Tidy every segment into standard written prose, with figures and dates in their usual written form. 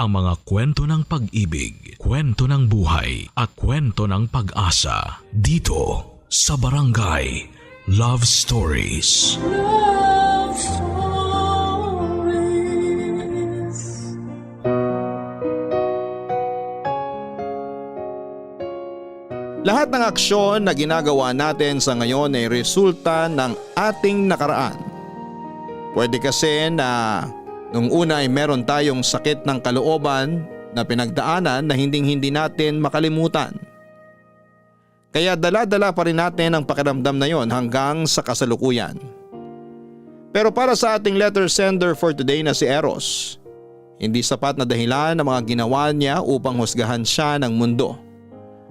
ang mga kwento ng pag-ibig, kwento ng buhay at kwento ng pag-asa dito sa Barangay Love Stories. Love Stories. Lahat ng aksyon na ginagawa natin sa ngayon ay resulta ng ating nakaraan. Pwede kasi na nung una ay meron tayong sakit ng kalooban na pinagdaanan na hindi natin makalimutan. Kaya dala-dala pa rin natin ang pakiramdam na yon hanggang sa kasalukuyan. Pero para sa ating letter sender for today na si Eros, hindi sapat na dahilan ang mga ginawa niya upang husgahan siya ng mundo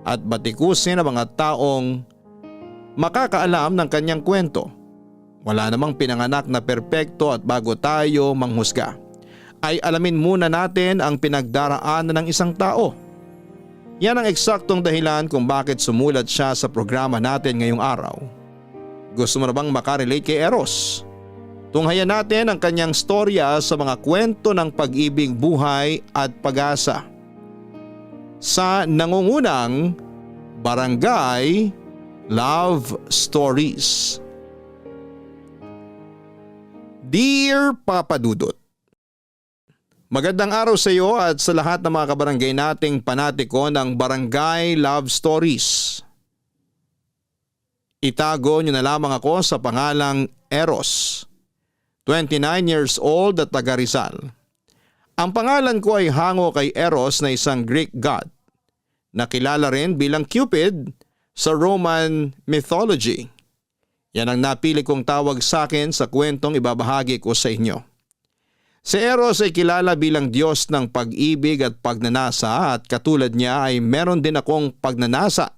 at batikusin ang mga taong makakaalam ng kanyang kwento. Wala namang pinanganak na perpekto at bago tayo manghusga, ay alamin muna natin ang pinagdaraanan ng isang tao. Yan ang eksaktong dahilan kung bakit sumulat siya sa programa natin ngayong araw. Gusto mo na bang makarelate kay Eros? Tunghayan natin ang kanyang storya sa mga kwento ng pag-ibig, buhay at pag-asa sa nangungunang Barangay Love Stories. Dear Papa Dudut, magandang araw sa iyo at sa lahat ng mga kabarangay nating panatiko ng Barangay Love Stories. Itago niyo na lamang ako sa pangalang Eros, 29 years old at taga Rizal. Ang pangalan ko ay hango kay Eros na isang Greek god na kilala rin bilang Cupid sa Roman mythology. Yan ang napili kong tawag sa akin sa kwentong ibabahagi ko sa inyo. Si Eros ay kilala bilang Diyos ng pag-ibig at pagnanasa at katulad niya ay meron din akong pagnanasa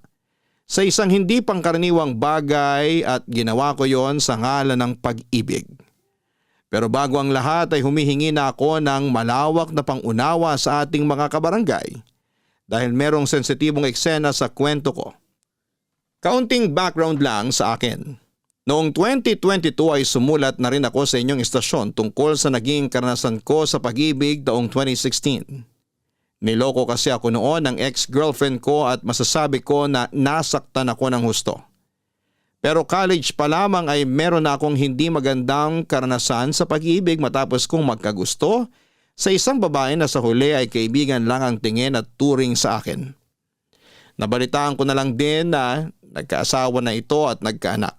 sa isang hindi pangkaraniwang bagay at ginawa ko yon sa ngalan ng pag-ibig. Pero bago ang lahat ay humihingi na ako ng malawak na pangunawa sa ating mga kabarangay dahil merong sensitibong eksena sa kwento ko. Kaunting background lang sa akin. Noong 2022 ay sumulat na rin ako sa inyong istasyon tungkol sa naging karanasan ko sa pag-ibig taong 2016. Niloko kasi ako noon ng ex-girlfriend ko at masasabi ko na nasaktan ako ng husto. Pero college pa lamang ay meron na akong hindi magandang karanasan sa pag-ibig matapos kong magkagusto sa isang babae na sa huli ay kaibigan lang ang tingin at turing sa akin. Nabalitaan ko na lang din na nagkaasawa na ito at nagkaanak.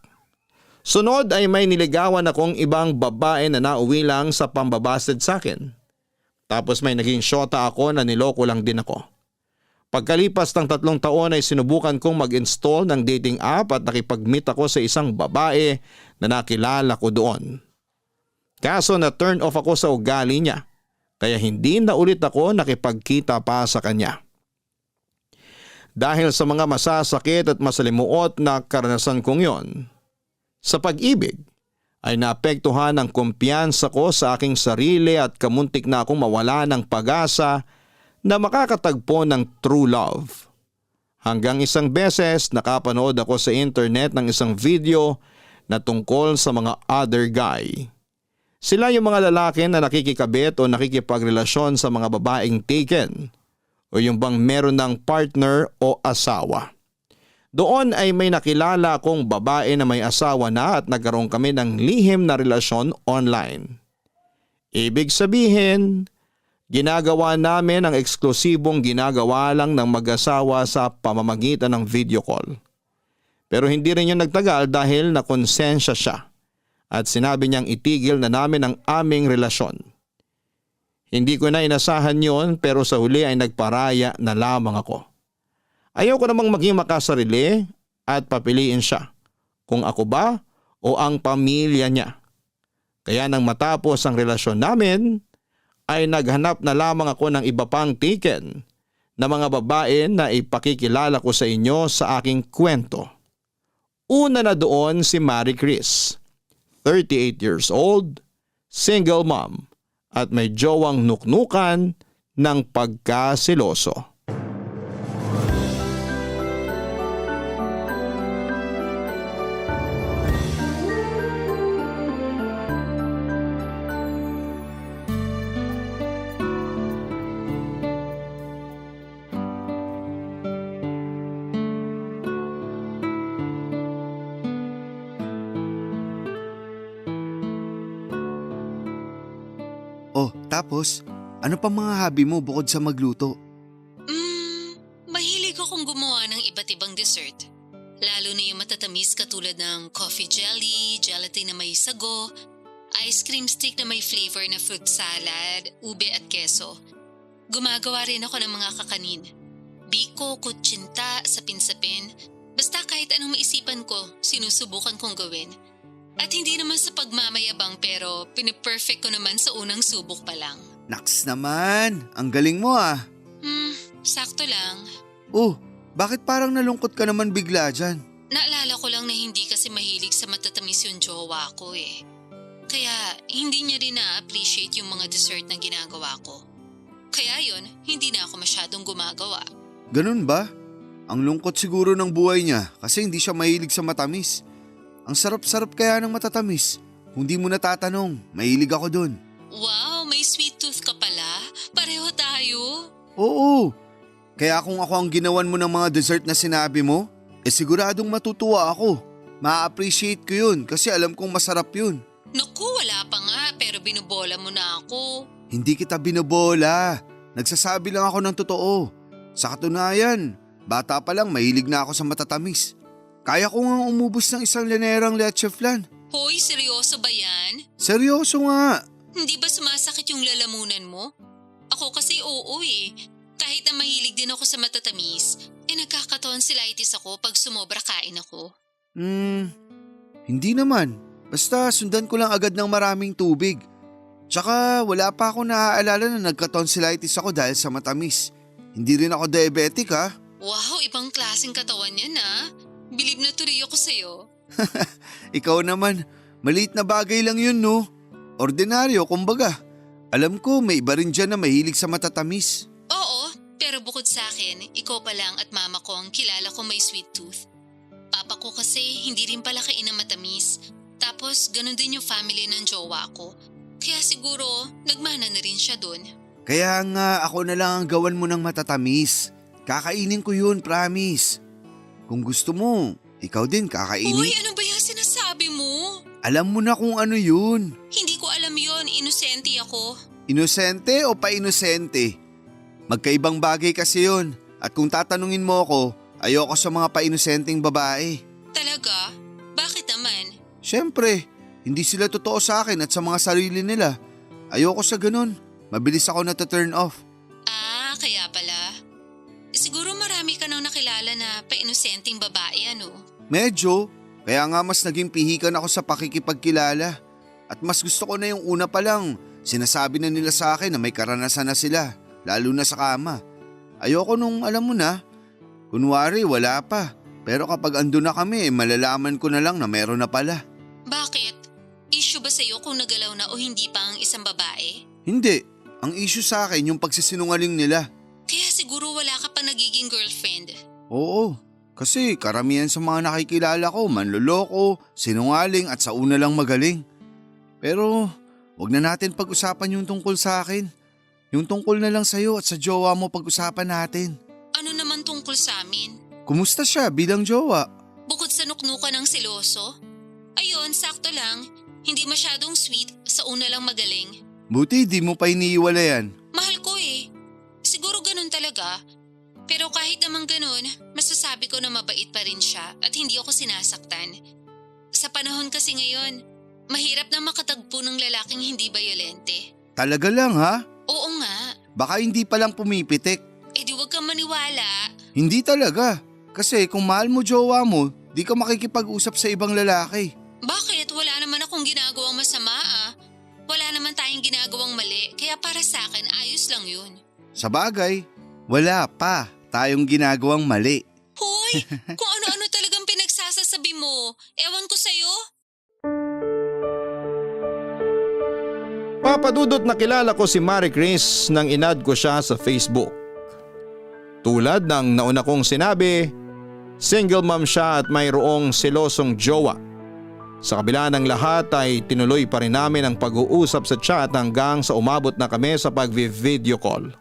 Sunod ay may niligawan akong ibang babae na nauwi lang sa pambabasted sa akin. Tapos may naging syota ako na niloko lang din ako. Pagkalipas ng 3 taon ay sinubukan kong mag-install ng dating app at nakipag-meet ako sa isang babae na nakilala ko doon. Kaso na turn off ako sa ugali niya kaya hindi na ulit ako nakipagkita pa sa kanya. Dahil sa mga masasakit at masalimuot na karanasan kong yon, sa pag-ibig ay naapektuhan ang kumpiyansa ko sa aking sarili at kamuntik na akong mawala ng pag-asa na makakatagpo ng true love. Hanggang isang beses nakapanood ako sa internet ng isang video na tungkol sa mga other guy. Sila yung mga lalaki na nakikikabit o nakikipagrelasyon sa mga babaeng taken o yung bang meron ng partner o asawa. Doon ay may nakilala akong babae na may asawa na at nagkaroon kami ng lihim na relasyon online. Ibig sabihin, ginagawa namin ang eksklusibong ginagawa lang ng mag-asawa sa pamamagitan ng video call. Pero hindi rin yun nagtagal dahil nakonsensya siya at sinabi niyang itigil na namin ang aming relasyon. Hindi ko na inasahan yon pero sa huli ay nagparaya na lamang ako. Ayaw ko namang maging makasarili at papiliin siya kung ako ba o ang pamilya niya. Kaya nang matapos ang relasyon namin ay naghanap na lamang ako ng iba pang taken na mga babae na ipakikilala ko sa inyo sa aking kwento. Una na doon si Marie Chris, 38 years old, single mom at may jowang nuknukan ng pagkasiloso. Tapos, ano pa mga hobby mo bukod sa magluto? Mahilig akong gumawa ng iba't ibang dessert. Lalo na yung matatamis katulad ng coffee jelly, gelatin na may sago, ice cream stick na may flavor na fruit salad, ube at keso. Gumagawa rin ako ng mga kakanin. Biko, kutsinta, sapin-sapin. Basta kahit anong maisipan ko, sinusubukan kong gawin. At hindi naman sa pagmamayabang pero piniperfect ko naman sa unang subok pa lang. Naks naman, ang galing mo ah. Sakto lang. Oh, bakit parang nalungkot ka naman bigla dyan? Naalala ko lang na hindi kasi mahilig sa matatamis yung jowa ko eh. Kaya hindi niya rin na-appreciate yung mga dessert na ginagawa ko. Kaya yun, hindi na ako masyadong gumagawa. Ganun ba? Ang lungkot siguro ng buhay niya kasi hindi siya mahilig sa matamis. Ang sarap-sarap kaya ng matatamis. Kung di mo natatanong, mahilig ako dun. Wow, may sweet tooth ka pala. Pareho tayo. Oo. Kaya kung ako ang ginawan mo ng mga dessert na sinabi mo, siguradong matutuwa ako. Ma-appreciate ko yun kasi alam kong masarap yun. Naku, wala pa nga pero binubola mo na ako. Hindi kita binobola. Nagsasabi lang ako ng totoo. Sa katunayan, bata pa lang mahilig na ako sa matatamis. Kaya ko nga umubos ng isang linerang leche flan. Hoy, seryoso ba yan? Seryoso nga. Hindi ba sumasakit yung lalamunan mo? Ako kasi oo eh. Kahit na mahilig din ako sa matatamis, nagkakatonsillitis ako pag sumobra kain ako. Hindi naman. Basta sundan ko lang agad ng maraming tubig. Tsaka wala pa ako naaalala na nagka-tonsillitis ako dahil sa matamis. Hindi rin ako diabetic ha. Wow, ibang klaseng katawan yan ha. Bilib na tuloy ako sa'yo. Ikaw naman, maliit na bagay lang yun no. Ordinaryo kumbaga. Alam ko may iba rin dyan na mahilig sa matatamis. Oo, pero bukod sa akin, ikaw pa lang at mama ko ang kilala ko may sweet tooth. Papa ko kasi hindi rin pala kain ng matamis. Tapos ganun din yung family ng jowa ko. Kaya siguro nagmana na rin siya dun. Kaya nga ako na lang ang gawan mo ng matatamis. Kakainin ko yun, promise. Kung gusto mo, ikaw din kakainin. Uy, ano ba yung sinasabi mo? Alam mo na kung ano yun. Hindi ko alam yun, inosente ako. Inosente o pa-inosente? Magkaibang bagay kasi yun. At kung tatanungin mo ako, ayoko sa mga pa-inosenteng babae. Talaga? Bakit naman? Siyempre, hindi sila totoo sa akin at sa mga sarili nila. Ayoko sa ganun. Mabilis ako na-turn off. Ah, kaya pala. Siguro marami ka nang nakilala na pa-inosenteng babae ano? Medyo. Kaya nga mas naging pihikan ako sa pakikipagkilala. At mas gusto ko na yung una pa lang. Sinasabi na nila sa akin na may karanasan na sila. Lalo na sa kama. Ayoko nung alam mo na. Kunwari wala pa. Pero kapag andun na kami, malalaman ko na lang na meron na pala. Bakit? Issue ba sa'yo kung nagalaw na o hindi pa ang isang babae? Hindi. Ang issue sa akin yung pagsisinungaling nila. Kaya siguro wala ka pa nagiging girlfriend. Oo. Kasi karamihan sa mga nakikilala ko, manloloko, sinungaling at sa una lang magaling. Pero wag na natin pag-usapan yung tungkol sa akin. Yung tungkol na lang sa'yo at sa jowa mo pag-usapan natin. Ano naman tungkol sa amin? Kumusta siya bilang jowa? Bukod sa nuknukan ng seloso? Ayun, sakto lang. Hindi masyadong sweet, sa una lang magaling. Buti di mo pa iniiwalayan. Mahal ko eh. Siguro ganun talaga. Pero kahit naman ganun, masasabi ko na mabait pa rin siya at hindi ako sinasaktan. Sa panahon kasi ngayon, mahirap na makatagpo ng lalaking hindi bayolente. Talaga lang ha? Oo nga. Baka hindi pa lang pumipitik. Eh di wag kang maniwala. Hindi talaga. Kasi kung mahal mo jowa mo, di ka makikipag-usap sa ibang lalaki. Bakit? Wala naman akong ginagawang masama ah. Wala naman tayong ginagawang mali, kaya para sa akin ayos lang yun. Sa bagay, wala pa tayong ginagawang mali. Hoy! Kung ano-ano talagang pinagsasasabi mo, ewan ko sa'yo. Papadudot na kilala ko si Marie Chris nang inad ko siya sa Facebook. Tulad ng nauna kong sinabi, single mom siya at mayroong selosong jowa. Sa kabila ng lahat ay tinuloy pa rin namin ang pag-uusap sa chat hanggang sa umabot na kami sa pag-video call.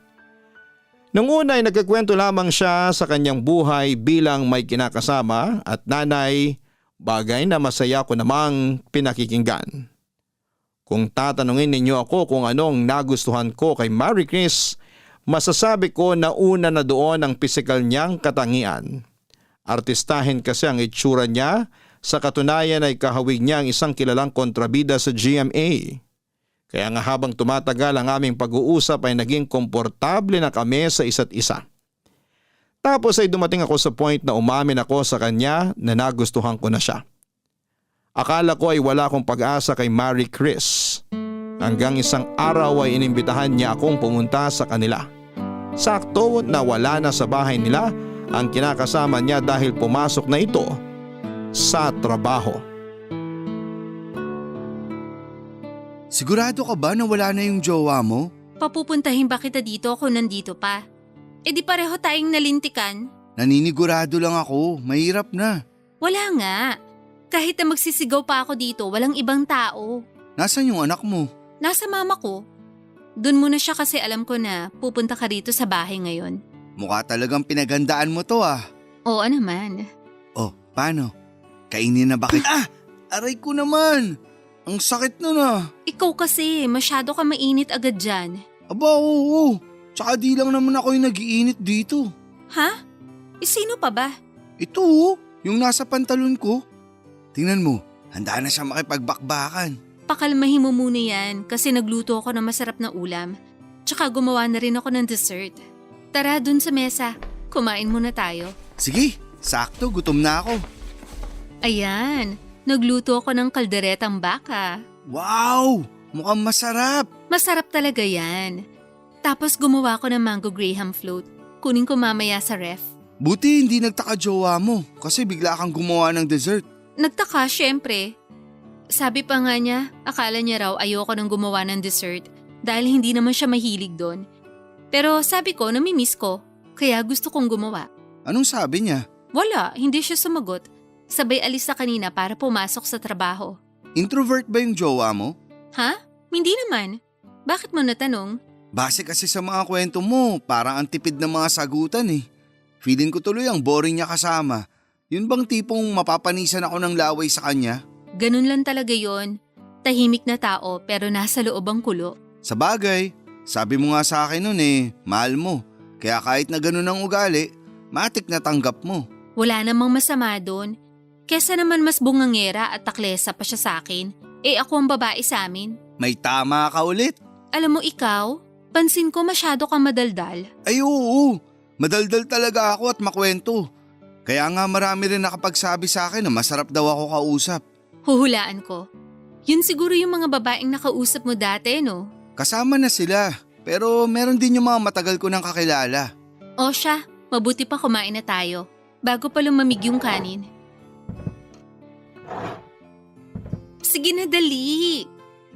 Nung una ay nagkikwento lamang siya sa kanyang buhay bilang may kinakasama at nanay, bagay na masaya ko namang pinakikinggan. Kung tatanungin ninyo ako kung anong nagustuhan ko kay Marie Chris, masasabi ko na una na doon ang pisikal niyang katangian. Artistahin kasi ang itsura niya, sa katunayan ay kahawig niya ang isang kilalang kontrabida sa GMA. Kaya nga habang tumatagal ang aming pag-uusap ay naging komportable na kami sa isa't isa. Tapos ay dumating ako sa point na umamin ako sa kanya na nagustuhan ko na siya. Akala ko ay wala akong pag-asa kay Marie Chris. Hanggang isang araw ay inimbitahan niya akong pumunta sa kanila. Sakto na wala na sa bahay nila ang kinakasama niya dahil pumasok na ito sa trabaho. Sigurado ka ba na wala na yung jowa mo? Papupuntahin ba kita dito kung nandito pa? E di pareho tayong nalintikan? Naninigurado lang ako, mahirap na. Wala nga. Kahit na magsisigaw pa ako dito, walang ibang tao. Nasaan yung anak mo? Nasa mama ko. Doon muna siya kasi alam ko na pupunta ka rito sa bahay ngayon. Mukha talagang pinagandaan mo to ah. Oo naman. Oh, paano? Kainin na ba kita? Aray ko naman! Ang sakit nun ah. Ikaw kasi, masyado ka mainit agad dyan. Aba, oo. Tsaka di lang naman ako yung nag-iinit dito. Ha? Sino pa ba? Ito oh, yung nasa pantalon ko. Tingnan mo, handa na siya makipagbakbakan. Pakalmahin mo muna yan kasi nagluto ako ng masarap na ulam. Tsaka gumawa na rin ako ng dessert. Tara dun sa mesa, kumain muna tayo. Sige, sakto, gutom na ako. Ayan, nagluto ako ng kalderetang baka. Wow! Mukhang masarap! Masarap talaga yan. Tapos gumawa ko ng mango graham float. Kunin ko mamaya sa ref. Buti hindi nagtaka jowa mo kasi bigla kang gumawa ng dessert. Nagtaka syempre. Sabi pa nga niya, akala niya raw ayoko nang gumawa ng dessert dahil hindi naman siya mahilig doon. Pero sabi ko, namimiss ko, kaya gusto kong gumawa. Anong sabi niya? Wala, hindi siya sumagot. Sabay alis na kanina para pumasok sa trabaho. Introvert ba yung jowa mo? Ha? Hindi naman. Bakit mo natanong? Base kasi sa mga kwento mo, parang ang tipid ng mga sagutan eh. Feeling ko tuloy ang boring niya kasama. Yun bang tipong mapapanisan ako ng laway sa kanya? Ganun lang talaga yon. Tahimik na tao pero nasa loob ang kulo. Sa bagay, sabi mo nga sa akin nun eh, mahal mo. Kaya kahit na ganun ang ugali, matik na tanggap mo. Wala namang masama doon. Kesa naman mas bungangera at taklesa pa siya sa akin, ako ang babae sa amin. May tama ka ulit. Alam mo ikaw, pansin ko masyado kang madaldal. Ay oo, madaldal talaga ako at makwento. Kaya nga marami rin nakapagsabi sa akin na masarap daw ako kausap. Huhulaan ko. Yun siguro yung mga babaeng nakausap mo dati, no? Kasama na sila, pero meron din yung mga matagal ko nang kakilala. O siya, mabuti pa kumain na tayo, bago pa lumamig yung kanin. Sige na, dali.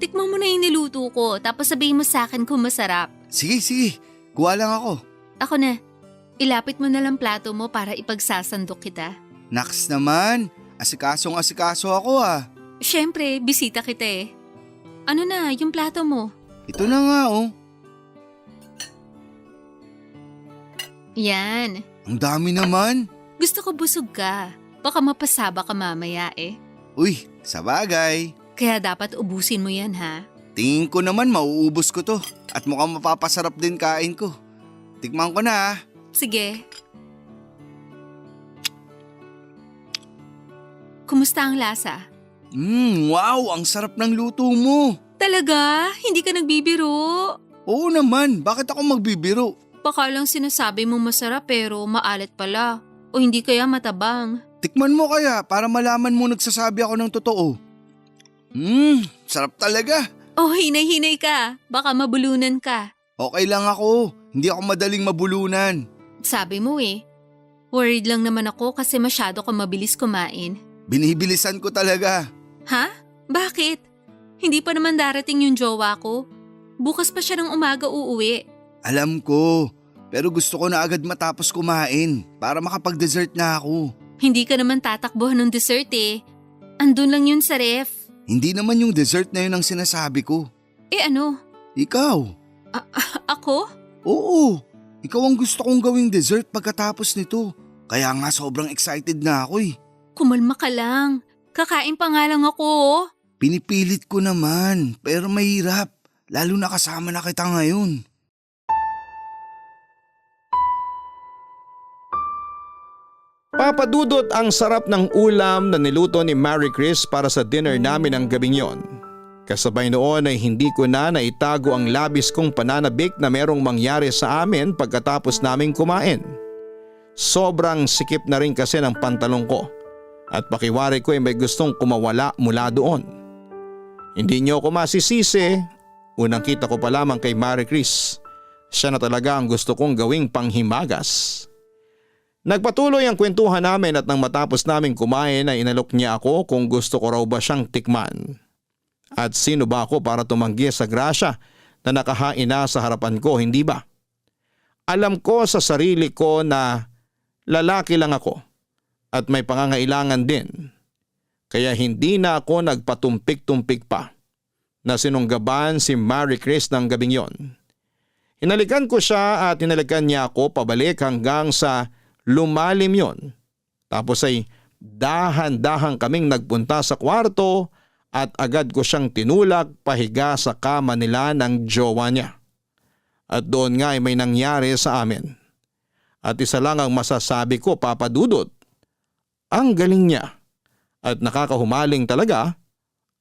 Tikman mo na yung niluto ko, tapos sabihin mo sa akin kung masarap. Sige, kuha lang ako. Ako na. Ilapit mo na lang plato mo para ipagsasandok kita. Naks naman, asikaso ako ah. Siyempre, bisita kita eh. Ano na, yung plato mo? Ito na nga oh. Yan. Ang dami naman. Gusto ko busog ka. Baka mapasaba ka mamaya eh. Uy, sabagay. Kaya dapat ubusin mo yan ha. Tingin ko naman mauubos ko to at mukhang mapapasarap din kain ko. Tikman ko na ah. Sige. Kumusta ang lasa? Wow, ang sarap ng luto mo. Talaga? Hindi ka nagbibiro? Oo naman, bakit ako magbibiro? Baka lang sinasabi mo masarap pero maalat pala. O hindi kaya matabang. Tikman mo kaya para malaman mo nagsasabi ako ng totoo. Sarap talaga. Oh, hinay-hinay ka. Baka mabulunan ka. Okay lang ako, hindi ako madaling mabulunan. Sabi mo eh. Worried lang naman ako kasi masyado ka mabilis kumain. Binibilisan ko talaga. Ha? Bakit? Hindi pa naman darating yung jowa ko. Bukas pa siya ng umaga uuwi. Alam ko, pero gusto ko na agad matapos kumain para makapag-dessert na ako. Hindi ka naman tatakbuhan ng dessert eh. Andun lang yun sa ref. Hindi naman yung dessert na yun ang sinasabi ko. Ano? Ikaw. Ako? Oo, ikaw ang gusto kong gawing dessert pagkatapos nito. Kaya nga sobrang excited na ako eh. Kumalma ka lang. Kakain pa nga lang ako. Pinipilit ko naman, pero mahirap. Lalo na kasama na kita ngayon. Papadudot, ang sarap ng ulam na niluto ni Marie Chris para sa dinner namin ng gabing yon. Kasabay noon ay hindi ko na naitago ang labis kong pananabik na merong mangyari sa amin pagkatapos naming kumain. Sobrang sikip na rin kasi ng pantalong ko at pakiwari ko ay may gustong kumawala mula doon. Hindi niyo ako masisisi, unang kita ko pa lamang kay Marie Chris. Siya na talaga ang gusto kong gawing panghimagas. Nagpatuloy ang kwentuhan namin at nang matapos naming kumain ay inalok niya ako kung gusto ko raw ba siyang tikman. At sino ba ako para tumanggi sa grasya na nakahain na sa harapan ko, hindi ba? Alam ko sa sarili ko na lalaki lang ako at may pangangailangan din. Kaya hindi na ako nagpatumpik-tumpik pa na sinunggaban si Marie Chris ng gabing yon. Hinalikan ko siya at hinalikan niya ako pabalik hanggang sa lumalim yon. Tapos ay dahan-dahan kaming nagpunta sa kwarto at agad ko siyang tinulak pahiga sa kama nila ng jowa niya. At doon nga ay may nangyari sa amin. At isa lang ang masasabi ko, Papa Dudut. Ang galing niya at nakakahumaling talaga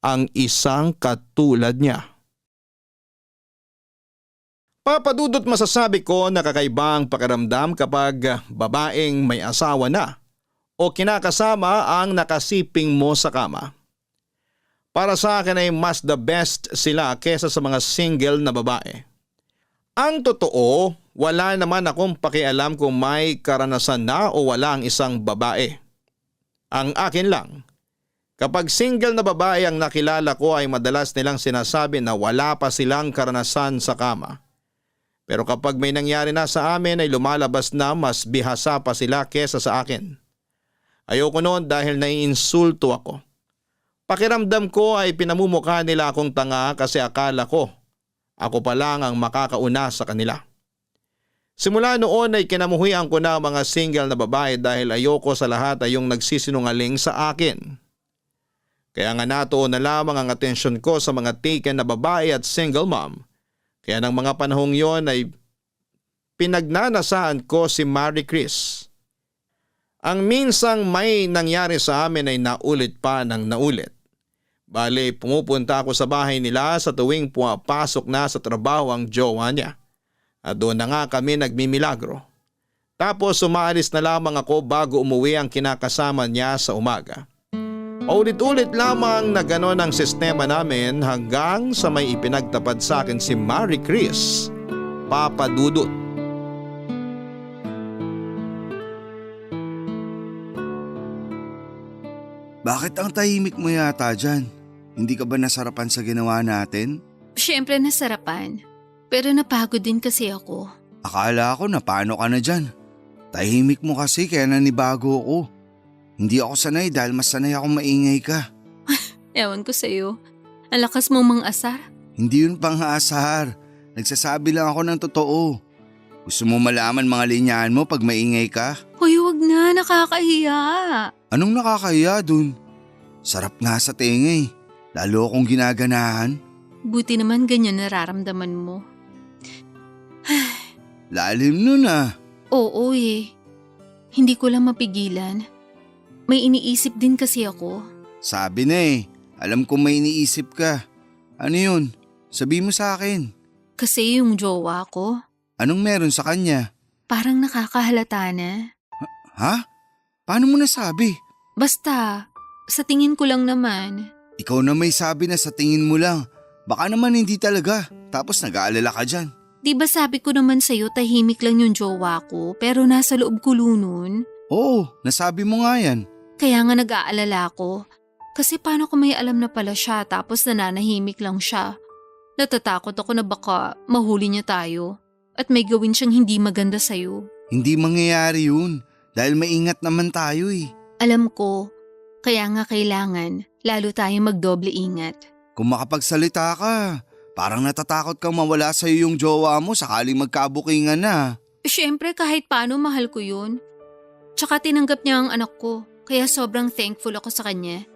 ang isang katulad niya. Papadudot, masasabi ko na kakaiba ang pakiramdam kapag babaeng may asawa na o kinakasama ang nakasiping mo sa kama. Para sa akin ay mas the best sila kesa sa mga single na babae. Ang totoo, wala naman akong pakialam kung may karanasan na o wala ang isang babae. Ang akin lang, kapag single na babae ang nakilala ko ay madalas nilang sinasabi na wala pa silang karanasan sa kama. Pero kapag may nangyari na sa amin ay lumalabas na mas bihasa pa sila kesa sa akin. Ayoko noon dahil naiinsulto ako. Pakiramdam ko ay pinamumukha nila akong tanga kasi akala ko ako pa lang ang makakauna sa kanila. Simula noon ay kinamuhian ko na mga single na babae dahil ayoko sa lahat ay yung nagsisinungaling sa akin. Kaya nga natuon na lamang ang atensyon ko sa mga taken na babae at single mom. Kaya ng mga panahong yon ay pinagnanasaan ko si Marie Chris. Ang minsang may nangyari sa amin ay naulit pa ng naulit. Bale, pumupunta ako sa bahay nila sa tuwing pumapasok na sa trabaho ang jowa niya. At doon na nga kami nagmimilagro. Tapos umaalis na lamang ako bago umuwi ang kinakasama niya sa umaga. Paulit-ulit lamang na ganon ang sistema namin hanggang sa may ipinagtapad sa akin si Marie Chris, Papa Dudut. Bakit ang tahimik mo yata dyan? Hindi ka ba nasarapan sa ginawa natin? Siyempre nasarapan. Pero napagod din kasi ako. Akala ko na paano ka na dyan. Tahimik mo kasi kaya nanibago ako. Hindi ako sanay dahil mas sanay akong maingay ka. Ewan ko sa'yo. Ang lakas mong mang-asar. Hindi yun pang-aasar. Nagsasabi lang ako ng totoo. Gusto mo malaman mga linyahan mo pag maingay ka? Hoy, wag na. Nakakahiya. Anong nakakahiya dun? Sarap nga sa tingay. Lalo akong ginaganahan. Buti naman ganyan nararamdaman mo. Lalim nun ah. Oo eh. Hindi ko lang mapigilan. May iniisip din kasi ako. Sabi na eh. Alam kong may iniisip ka. Ano yun? Sabi mo sa akin. Kasi yung jowa ko, Anong meron sa kanya? parang nakakahalata na. Ha? Paano mo nasabi? Basta, sa tingin ko lang naman. Ikaw na may sabi na sa tingin mo lang. Baka naman hindi talaga. Tapos nag-aalala ka dyan. Di ba sabi ko naman sa'yo tahimik lang yung jowa ko pero nasa loob ko nun? Oo, nasabi mo nga yan. Kaya nga nag-aalala ko. Kasi paano kung may alam na pala siya tapos nananahimik lang siya? Natatakot ako na baka mahuli niya tayo at may gawin siyang hindi maganda sa'yo. Hindi mangyayari yun. Dahil maingat naman tayo eh. Alam ko, kaya nga kailangan lalo tayong magdoble ingat. Kung makapagsalita ka, parang natatakot kang mawala sa'yo yung jowa mo sakaling magkabukingan na. Siyempre kahit paano mahal ko yun. Tsaka tinanggap niya ang anak ko, kaya sobrang thankful ako sa kanya.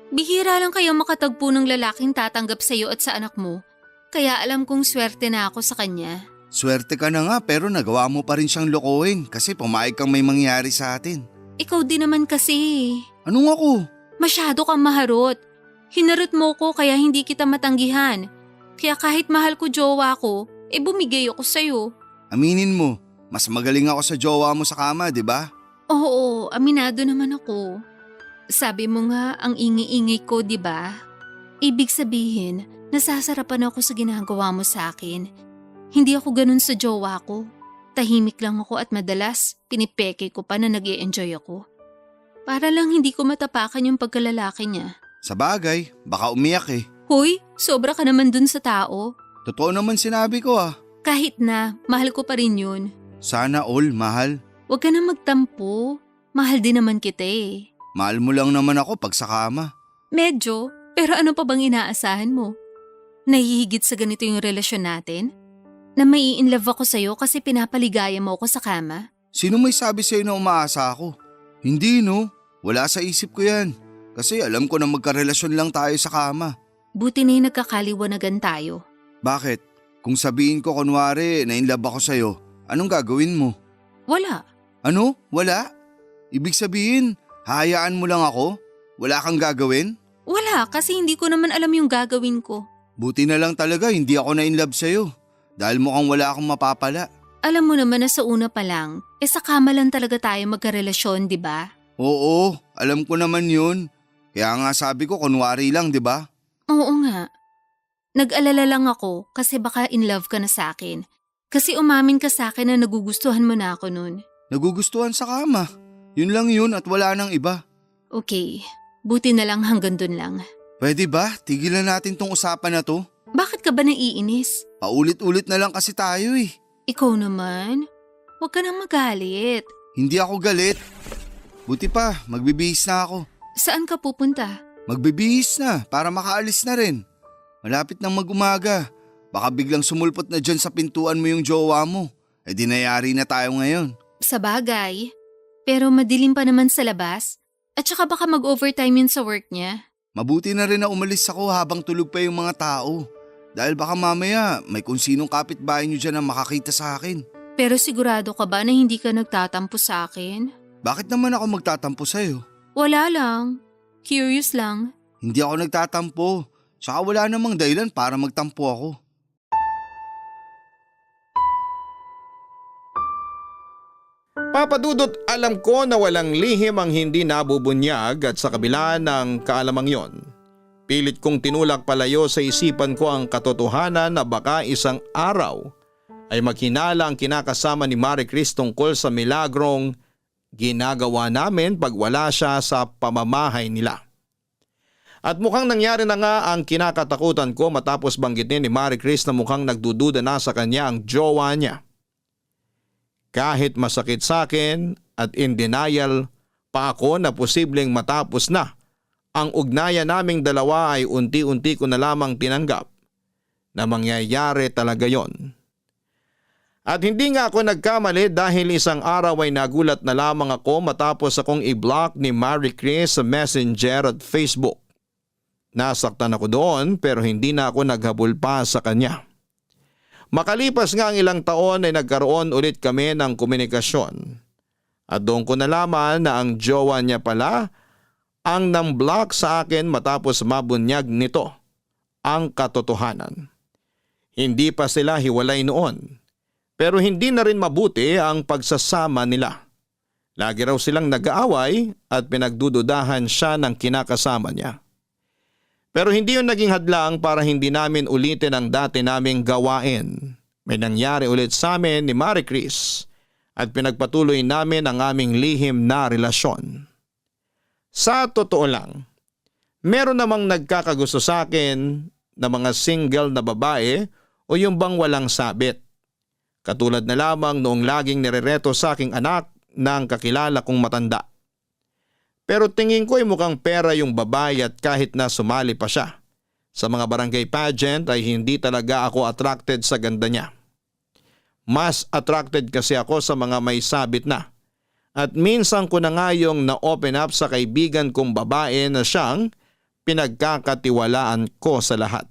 Bihira lang kayo makatagpo ng lalaking tatanggap sa'yo at sa anak mo. Kaya alam kong swerte na ako sa kanya. Swerte ka na nga pero nagawa mo pa rin siyang lokohin kasi pumayag kang may mangyari sa atin. Ikaw din naman kasi. Anong ako? Masyado kang maharot. Hinarot mo ko kaya hindi kita matanggihan. Kaya kahit mahal ko jowa ko, bumigay ako sa'yo. Aminin mo, mas magaling ako sa jowa mo sa kama, di ba? Oo, aminado naman ako. Sabi mo nga ang ingi-ingay ko, di ba? Ibig sabihin, nasasarapan ako sa ginagawa mo sa akin. Hindi ako ganun sa jowa ko. Tahimik lang ako at madalas pinipeke ko pa na nag-i-enjoy ako. Para lang hindi ko matapakan yung pagkalalaki niya. Sa bagay, baka umiyak eh. Hoy, sobra ka naman dun sa tao. Totoo naman sinabi ko ah. Kahit na, mahal ko pa rin yun. Sana all, mahal. Huwag ka na magtampo. Mahal din naman kita eh. Mahal mo lang naman ako pag sa kama. Medyo, pero ano pa bang inaasahan mo? Nahihigit sa ganito yung relasyon natin? Na mai-inlove ako sa'yo kasi pinapaligaya mo ako sa kama? Sino may sabi sa'yo na umaasa ako? Hindi no, wala sa isip ko yan. Kasi alam ko na magkarelasyon lang tayo sa kama. Buti na yung nagkakaliwanagan tayo. Bakit? Kung sabihin ko kunwari na in love ako sa'yo, anong gagawin mo? Wala. Ano? Wala? Ibig sabihin, hahayaan mo lang ako? Wala kang gagawin? Wala kasi hindi ko naman alam yung gagawin ko. Buti na lang talaga hindi ako na in love sa'yo. Dahil mukhang wala akong mapapala. Alam mo naman na sa una pa lang, sa kama lang talaga tayo magkarelasyon, di ba? Oo, alam ko naman yun. Kaya nga sabi ko kunwari lang, di ba? Oo nga. Nag-alala lang ako kasi baka in love ka na sa akin. Kasi umamin ka sa akin na nagugustuhan mo na ako nun. Nagugustuhan sa kama. Yun lang yun at wala nang iba. Okay, buti na lang hanggang dun lang. Pwede ba? Tigilan natin tong usapan na to. Bakit ka ba naiinis? Paulit-ulit na lang kasi tayo eh. Ikaw naman? Huwag ka nang magalit. Hindi ako galit. Buti pa, magbibihis na ako. Saan ka pupunta? Magbibihis na para makaalis na rin. Malapit nang mag-umaga. Baka biglang sumulpot na dyan sa pintuan mo yung jowa mo. Di nayari na tayo ngayon. Sa bagay. Pero madilim pa naman sa labas. At saka baka mag-overtime yun sa work niya. Mabuti na rin na umalis ako habang tulog pa yung mga tao. Dahil baka mamaya may kung sinong kapitbahay nyo dyan na makakita sa akin. Pero sigurado ka ba na hindi ka nagtatampo sa akin? Bakit naman ako magtatampo sa'yo? Wala lang. Curious lang. Hindi ako nagtatampo. Saka wala namang dahilan para magtampo ako. Papadudot, alam ko na walang lihim ang hindi nabubunyag at sa kabila ng kaalamang yon, pilit kong tinulak palayo sa isipan ko ang katotohanan na baka isang araw ay maghinala ang kinakasama ni Marie Chris tungkol sa milagrong ginagawa namin pag wala siya sa pamamahay nila. At mukhang nangyari na nga ang kinakatakutan ko matapos banggitin ni Marie Chris na mukhang nagdududa na sa kanya ang jowa niya. Kahit masakit sa akin at in denial pa ako na posibleng matapos na ang ugnayan naming dalawa ay unti-unti ko na lamang tinanggap na mangyayari talaga yon. At hindi nga ako nagkamali dahil isang araw ay nagulat na lamang ako matapos akong i-block ni Marie Chris sa Messenger at Facebook. Nasaktan ako doon pero hindi na ako naghabol pa sa kanya. Makalipas nga ang ilang taon ay nagkaroon ulit kami ng komunikasyon. At doon ko nalaman na ang jowa niya pala ang nang-block sa akin matapos mabunyag nito ang katotohanan. Hindi pa sila hiwalay noon. Pero hindi na rin mabuti ang pagsasama nila. Lagi raw silang nag-aaway at pinagdududahan siya ng kinakasama niya. Pero hindi yun naging hadlang para hindi namin ulitin ang dati naming gawain. May nangyari ulit sa amin ni Marie Chris at pinagpatuloy namin ang aming lihim na relasyon. Sa totoo lang, meron namang nagkakagusto sa akin na mga single na babae o yung bang walang sabit. Katulad na lamang noong laging nirereto sa aking anak ng kakilala kong matanda. Pero tingin ko ay mukhang pera yung babae at kahit na sumali pa siya sa mga barangay pageant ay hindi talaga ako attracted sa ganda niya. Mas attracted kasi ako sa mga may sabit na. At minsan ko na nga yung na-open up sa kaibigan kong babae na siyang pinagkakatiwalaan ko sa lahat.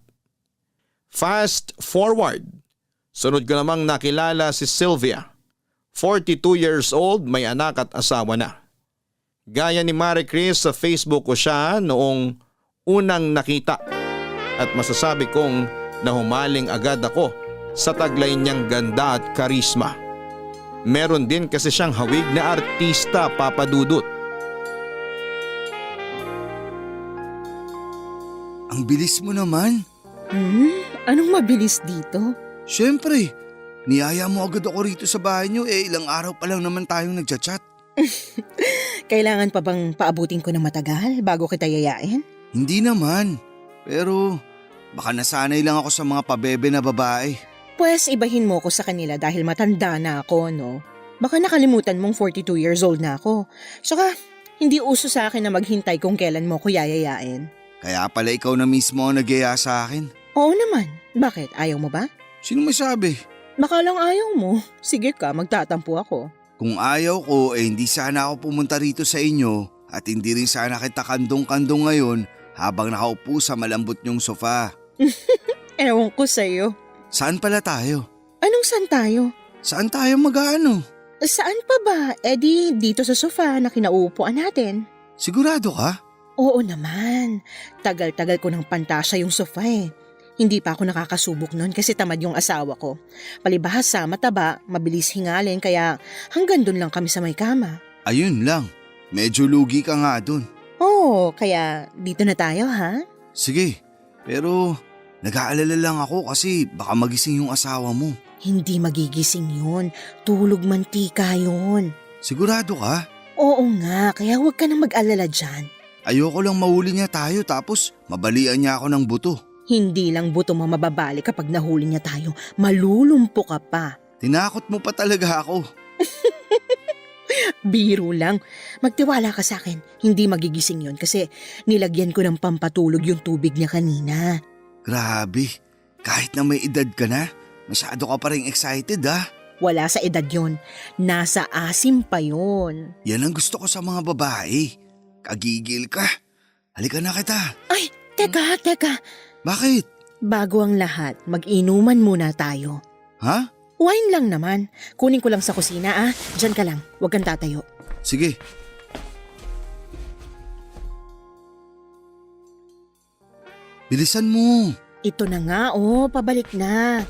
Fast forward, sunod ko namang nakilala si Sylvia. 42 years old, may anak at asawa na. Gaya ni Marie Chris, sa Facebook ko siya noong unang nakita at masasabi kong nahumaling agad ako sa taglay niyang ganda at karisma. Meron din kasi siyang hawig na artista, Papa Dudut. Ang bilis mo naman. Anong mabilis dito? Siyempre, niyaya mo agad ako rito sa bahay niyo ilang araw pa lang naman tayong nagchat-chat. Kailangan pa bang paabutin ko ng matagal bago kita yayain? Hindi naman, pero baka nasanay lang ako sa mga pabebe na babae. Pues ibahin mo ko sa kanila dahil matanda na ako, no? Baka nakalimutan mong 42 years old na ako. Saka, hindi uso sa akin na maghintay kung kailan mo ko yayayain. Kaya pala ikaw na mismo ang nagyaya sa akin. Oo naman. Bakit? Ayaw mo ba? Sino may sabi? Baka lang ayaw mo. Sige ka, magtatampo ako. Kung ayaw ko hindi sana ako pumunta rito sa inyo at hindi rin sana kita kandong-kandong ngayon habang nakaupo sa malambot niyong sofa. Ewan ko sa'yo. Saan pala tayo? Anong saan tayo? Saan tayo mag-aano? Saan pa ba? Di dito sa sofa na kinauupuan natin. Sigurado ka? Oo naman. Tagal-tagal ko ng pantasya yung sofa eh. Hindi pa ako nakakasubok nun kasi tamad yung asawa ko. Palibhasa, mataba, mabilis hingalin kaya hanggang dun lang kami sa may kama. Ayun lang. Medyo lugi ka nga dun. Oo, kaya dito na tayo ha? Sige, pero nag-aalala lang ako kasi baka magising yung asawa mo. Hindi magigising yun. Tulog mantika yun. Sigurado ka? Oo nga, kaya huwag ka nang mag-alala dyan. Ayoko lang mahuli niya tayo tapos mabalian niya ako ng buto. Hindi lang buto mo mababali kapag nahuli niya tayo. Malulumpo ka pa. Tinakot mo pa talaga ako. Biro lang. Magtiwala ka sa akin. Hindi magigising yon kasi nilagyan ko ng pampatulog yung tubig niya kanina. Grabe, kahit na may edad ka na, masyado ka pa rin excited ha. Wala sa edad yon. Nasa asim pa yon. Yan ang gusto ko sa mga babae. Kagigil ka. Halika na kita. Ay, teka. Bakit? Bago ang lahat, mag-inuman muna tayo. Ha? Wine lang naman. Kunin ko lang sa kusina Diyan ka lang. Huwag kang tatayo. Sige. Bilisan mo. Ito na nga pabalik na.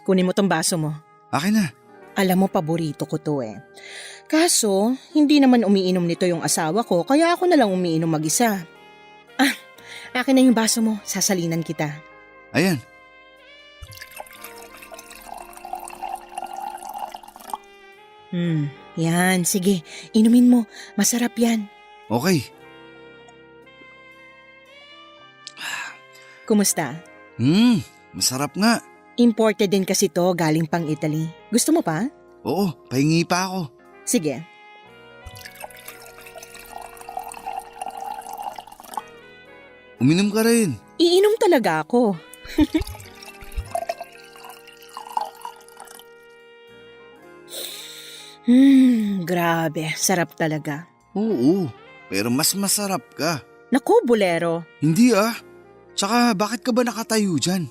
Kunin mo tong baso mo. Akin na. Alam mo, paborito ko to eh. Kaso, hindi naman umiinom nito yung asawa ko, kaya ako na lang umiinom mag-isa. Akin na yung baso mo, sasalinan kita. Ayan. Yan, sige, inumin mo, masarap yan. Okay. Kumusta? Masarap nga. Imported din kasi to, galing pang Italy. Gusto mo pa? Oo, pahingi pa ako. Sige. Uminom ka rin. Iinom talaga ako. Grabe, sarap talaga. Oo, pero mas masarap ka. Naku, bolero. Hindi Tsaka bakit ka ba nakatayo dyan?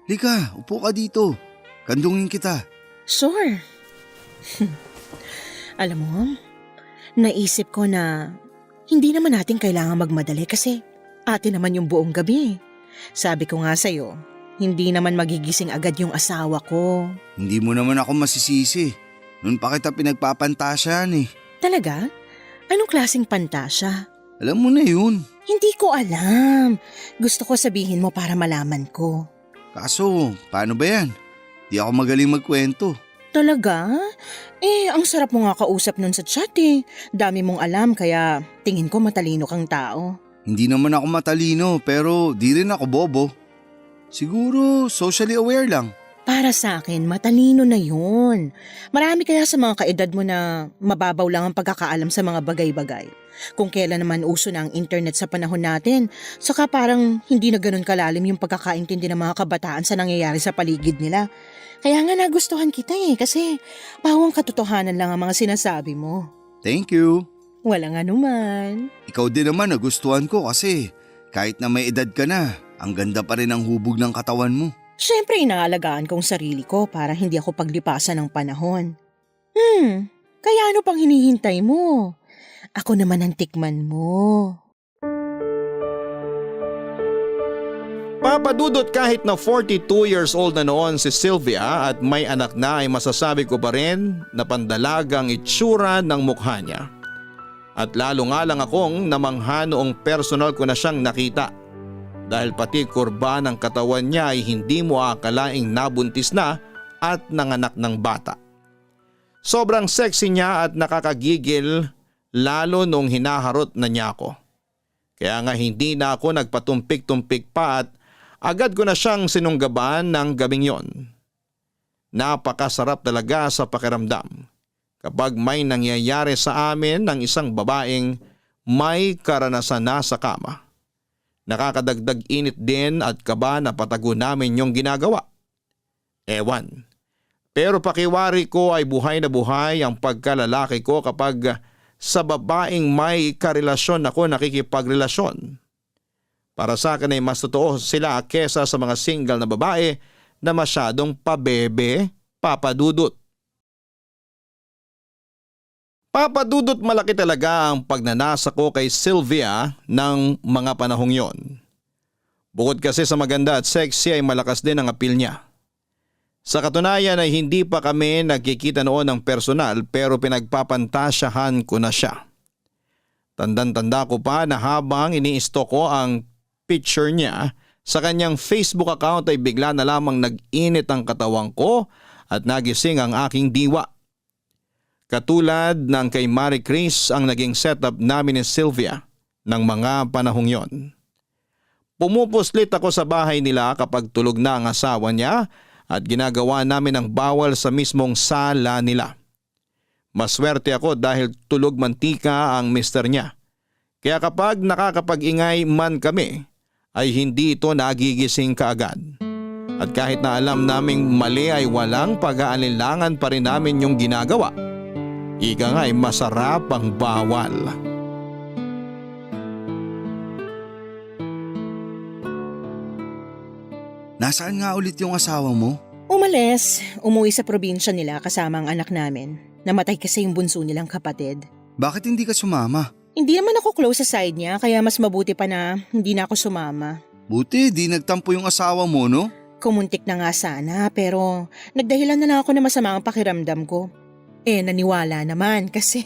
Lika, upo ka dito. Kandungin kita. Sure. Alam mo, naisip ko na hindi naman natin kailangan magmadali kasi atin naman yung buong gabi. Sabi ko nga sa'yo, hindi naman magigising agad yung asawa ko. Hindi mo naman ako masisisi. Noon pa kita pinagpapantasyan eh. Talaga? Anong klaseng pantasya? Alam mo na yun. Hindi ko alam. Gusto ko sabihin mo para malaman ko. Kaso, paano ba yan? Di ako magaling magkwento. Talaga? Ang sarap mo nga kausap nun sa chat eh. Dami mong alam kaya tingin ko matalino kang tao. Hindi naman ako matalino pero di rin ako bobo. Siguro socially aware lang. Para sa akin, matalino na yun. Marami kaya sa mga kaedad mo na mababaw lang ang pagkakaalam sa mga bagay-bagay. Kung kailan naman uso na ang internet sa panahon natin, saka parang hindi na ganun kalalim yung pagkakaintindi ng mga kabataan sa nangyayari sa paligid nila. Kaya nga nagustuhan kita kasi bawang katotohanan lang ang mga sinasabi mo. Thank you. Walang anuman. Ikaw din naman nagustuhan ko kasi kahit na may edad ka na, ang ganda pa rin ang hubog ng katawan mo. Siyempre inaalagaan kong sarili ko para hindi ako paglipasan ng panahon. Kaya ano pang hinihintay mo? Ako naman ang tikman mo. Papadudot kahit na 42 years old na noon si Sylvia at may anak na ay masasabi ko pa rin na pandalagang itsura ng mukha niya. At lalo nga lang akong namangha noong personal ko na siyang nakita. Dahil pati kurba ng katawan niya ay hindi mo akalaing nabuntis na at nanganak ng bata. Sobrang sexy niya at nakakagigil lalo nung hinaharot na niya ako. Kaya nga hindi na ako nagpatumpik-tumpik pa at agad ko na siyang sinunggaban ng gabing yon. Napakasarap talaga sa pakiramdam kapag may nangyayari sa amin ng isang babaeng may karanasan na sa kama. Nakakadagdag init din at kaba na patago namin yung ginagawa. Ewan. Pero pakiwari ko ay buhay na buhay ang pagkalalaki ko kapag sa babaeng may karelasyon ako nakikipagrelasyon. Para sa akin ay mas totoo sila kesa sa mga single na babae na masyadong pabebe, papadudot. Papadudot malaki talaga ang pagnanasa ko kay Sylvia ng mga panahong yon. Bukod kasi sa maganda at sexy ay malakas din ang appeal niya. Sa katunayan ay hindi pa kami nagkikita noon ng personal pero pinagpapantasyahan ko na siya. Tandang-tanda ko pa na habang ini-stalk ko ang picture niya sa kanyang Facebook account ay bigla na lamang nag-init ang katawan ko at nagising ang aking diwa. Katulad ng kay Marie Chris ang naging setup namin ni Sylvia ng mga panahong yon. Pumupuslit ako sa bahay nila kapag tulog na ang asawa niya at ginagawa namin ang bawal sa mismong sala nila. Maswerte ako dahil tulog mantika ang mister niya. Kaya kapag nakakapag-ingay man kami ay hindi ito nagigising kaagad. At kahit na alam naming mali ay walang pag-aalinlangan pa rin namin yung ginagawa. Ika nga ay masarap ang bawal. Nasaan nga ulit yung asawa mo? Umalis, umuwi sa probinsya nila kasama ang anak namin. Namatay kasi yung bunso nilang kapatid. Bakit hindi ka sumama? Hindi naman ako close sa side niya kaya mas mabuti pa na hindi na ako sumama. Buti di nagtampo yung asawa mo, no? Kumuntik na nga sana pero nagdahilan na lang ako na masama ang pakiramdam ko. Naniwala naman kasi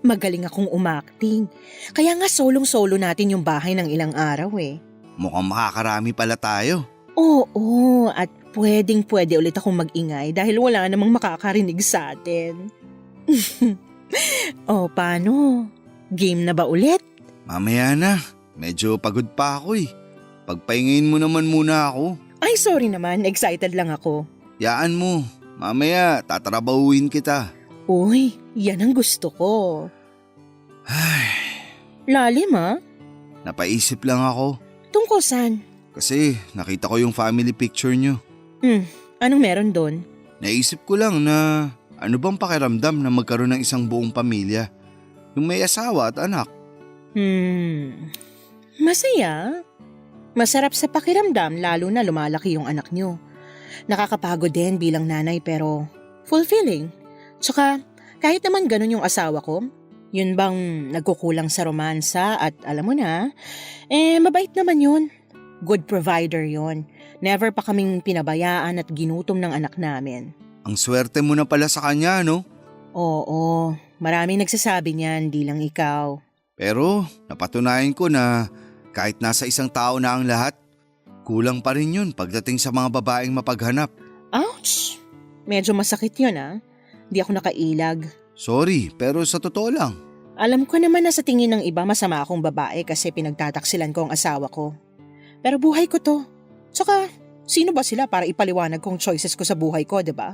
magaling akong umakting. Kaya nga solong-solo natin yung bahay ng ilang araw eh. Mukhang makakarami pala tayo. Oo, at pwedeng-pwede ulit akong mag-ingay dahil wala namang makakarinig sa atin. O paano? Game na ba ulit? Mamaya na, medyo pagod pa ako eh. Pagpahingayin mo naman muna ako. Ay sorry naman, excited lang ako. Yaan mo, mamaya tatrabahuin kita. Uy, yan ang gusto ko. Ay, Lalim ah? napaisip lang ako. Tungkol saan? Kasi nakita ko yung family picture nyo. Anong meron doon? Naisip ko lang na ano bang pakiramdam na magkaroon ng isang buong pamilya. Yung may asawa at anak. Masaya. Masarap sa pakiramdam lalo na lumalaki yung anak nyo. Nakakapagod din bilang nanay pero fulfilling. Tsaka kahit naman ganun yung asawa ko, yun bang nagkukulang sa romansa at alam mo na, mabait naman yun. Good provider yun. Never pa kaming pinabayaan at ginutom ng anak namin. Ang swerte mo na pala sa kanya, no? Oo, maraming nagsasabi niyan, di lang ikaw. Pero napatunayan ko na kahit nasa isang tao na ang lahat, kulang pa rin yun pagdating sa mga babaeng mapaghanap. Ouch! Medyo masakit yun ah. Di ako nakailag. Sorry, pero sa totoo lang. Alam ko naman na sa tingin ng iba masama akong babae kasi pinagtataksilan ko ang asawa ko. Pero buhay ko to. Tsaka, sino ba sila para ipaliwanag kong choices ko sa buhay ko, diba?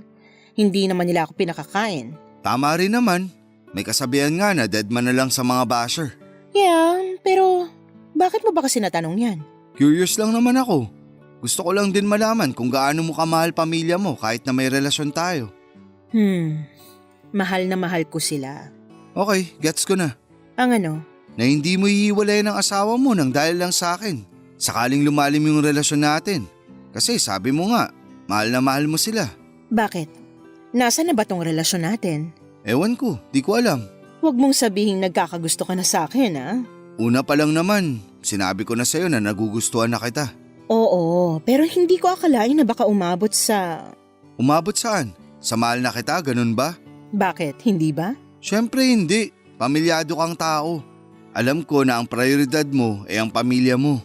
Hindi naman nila ako pinakakain. Tama rin naman. May kasabihan nga na dead man na lang sa mga basher. Yeah, pero bakit mo ba kasi natanong yan? Curious lang naman ako. Gusto ko lang din malaman kung gaano mo kamahal pamilya mo kahit na may relasyon tayo. Mahal na mahal ko sila. Okay, gets ko na. Ang ano? Na hindi mo hihiwalay ng asawa mo nang dahil lang sa akin. Sakaling lumalim yung relasyon natin. Kasi sabi mo nga, mahal na mahal mo sila. Bakit? Nasaan na ba tong relasyon natin? Ewan ko, di ko alam. Huwag mong sabihing nagkakagusto ka na sa akin, ha? Una pa lang naman, sinabi ko na sa'yo na nagugustuhan na kita. Oo, pero hindi ko akalain na baka umabot sa… Umabot saan? Sa mahal na kita, ganun ba? Bakit? Hindi ba? Siyempre hindi. Pamilyado kang tao. Alam ko na ang prioridad mo ay ang pamilya mo.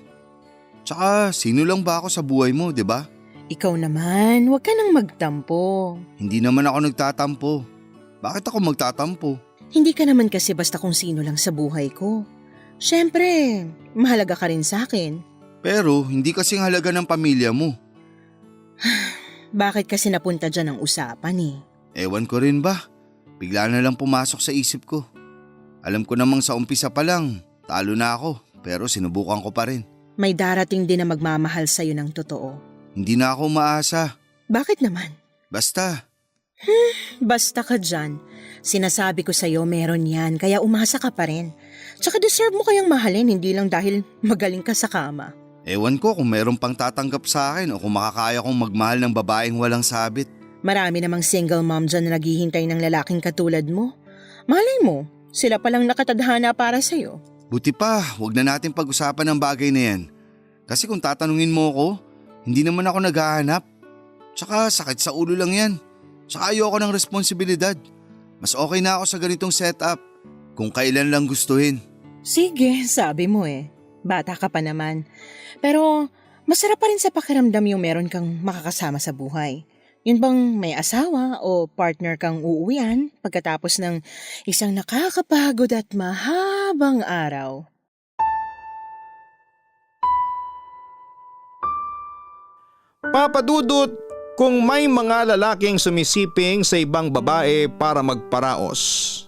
Tsaka sino lang ba ako sa buhay mo, di ba? Ikaw naman, huwag ka nang magtampo. Hindi naman ako nagtatampo. Bakit ako magtatampo? Hindi ka naman kasi basta kung sino lang sa buhay ko. Siyempre, mahalaga ka rin sa akin. Pero hindi kasing halaga ng pamilya mo. Bakit kasi napunta dyan ang usapan eh? Ewan ko rin ba? Bigla na lang pumasok sa isip ko. Alam ko namang sa umpisa pa lang, talo na ako, pero sinubukan ko pa rin. May darating din na magmamahal sa'yo ng totoo. Hindi na ako umaasa. Bakit naman? Basta, Basta ka dyan. Sinasabi ko sa'yo meron yan, kaya umasa ka pa rin. Tsaka deserve mo kayang mahalin, hindi lang dahil magaling ka sa kama. ewan ko kung meron pang tatanggap sa akin o kung makakaya kong magmahal ng babaeng walang sabit. Marami namang single mom dyan na naghihintay ng lalaking katulad mo. Malay mo, sila palang nakatadhana para sa'yo. Buti pa, wag na natin pag-usapan ang bagay na yan. Kasi kung tatanungin mo ako, hindi naman ako naghahanap. Tsaka sakit sa ulo lang yan. Tsaka ayoko ng responsibilidad. Mas okay na ako sa ganitong setup kung kailan lang gustuhin. Sige, sabi mo eh. Bata ka pa naman. Pero masarap pa rin sa pakiramdam yung meron kang makakasama sa buhay. Yun bang may asawa o partner kang uuwian pagkatapos ng isang nakakapagod at mahabang araw? Papadudot, kung may mga lalaking sumisiping sa ibang babae para magparaos.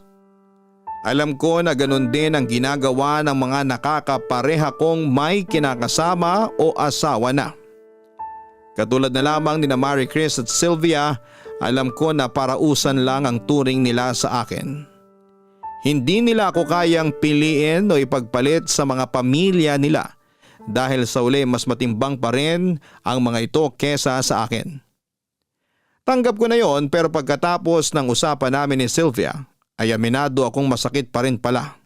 Alam ko na ganun din ang ginagawa ng mga nakakapareha kong may kinakasama o asawa na. Katulad na lamang ni Marie Chris at Sylvia, alam ko na parausan lang ang turing nila sa akin. Hindi nila ako kayang piliin o ipagpalit sa mga pamilya nila dahil sa uli mas matimbang pa rin ang mga ito kesa sa akin. Tanggap ko na yon, pero pagkatapos ng usapan namin ni Sylvia ay aminado akong masakit pa rin pala.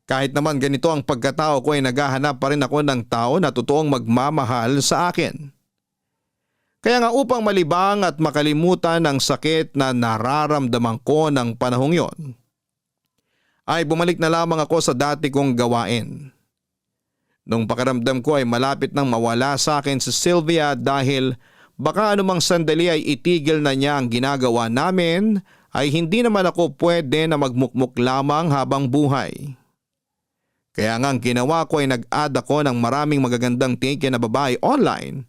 Kahit naman ganito ang pagkatao ko ay naghahanap pa rin ako ng tao na totoong magmamahal sa akin. Kaya nga upang malibang at makalimutan ang sakit na nararamdaman ko ng panahong yon, ay bumalik na lamang ako sa dati kong gawain. Nung pakiramdam ko ay malapit nang mawala sa akin si Sylvia dahil baka anumang sandali ay itigil na niya ang ginagawa namin, ay hindi naman ako pwede na magmukmuk lamang habang buhay. Kaya nga ang ginawa ko ay nag-add ako ng maraming magagandang tiki na babae online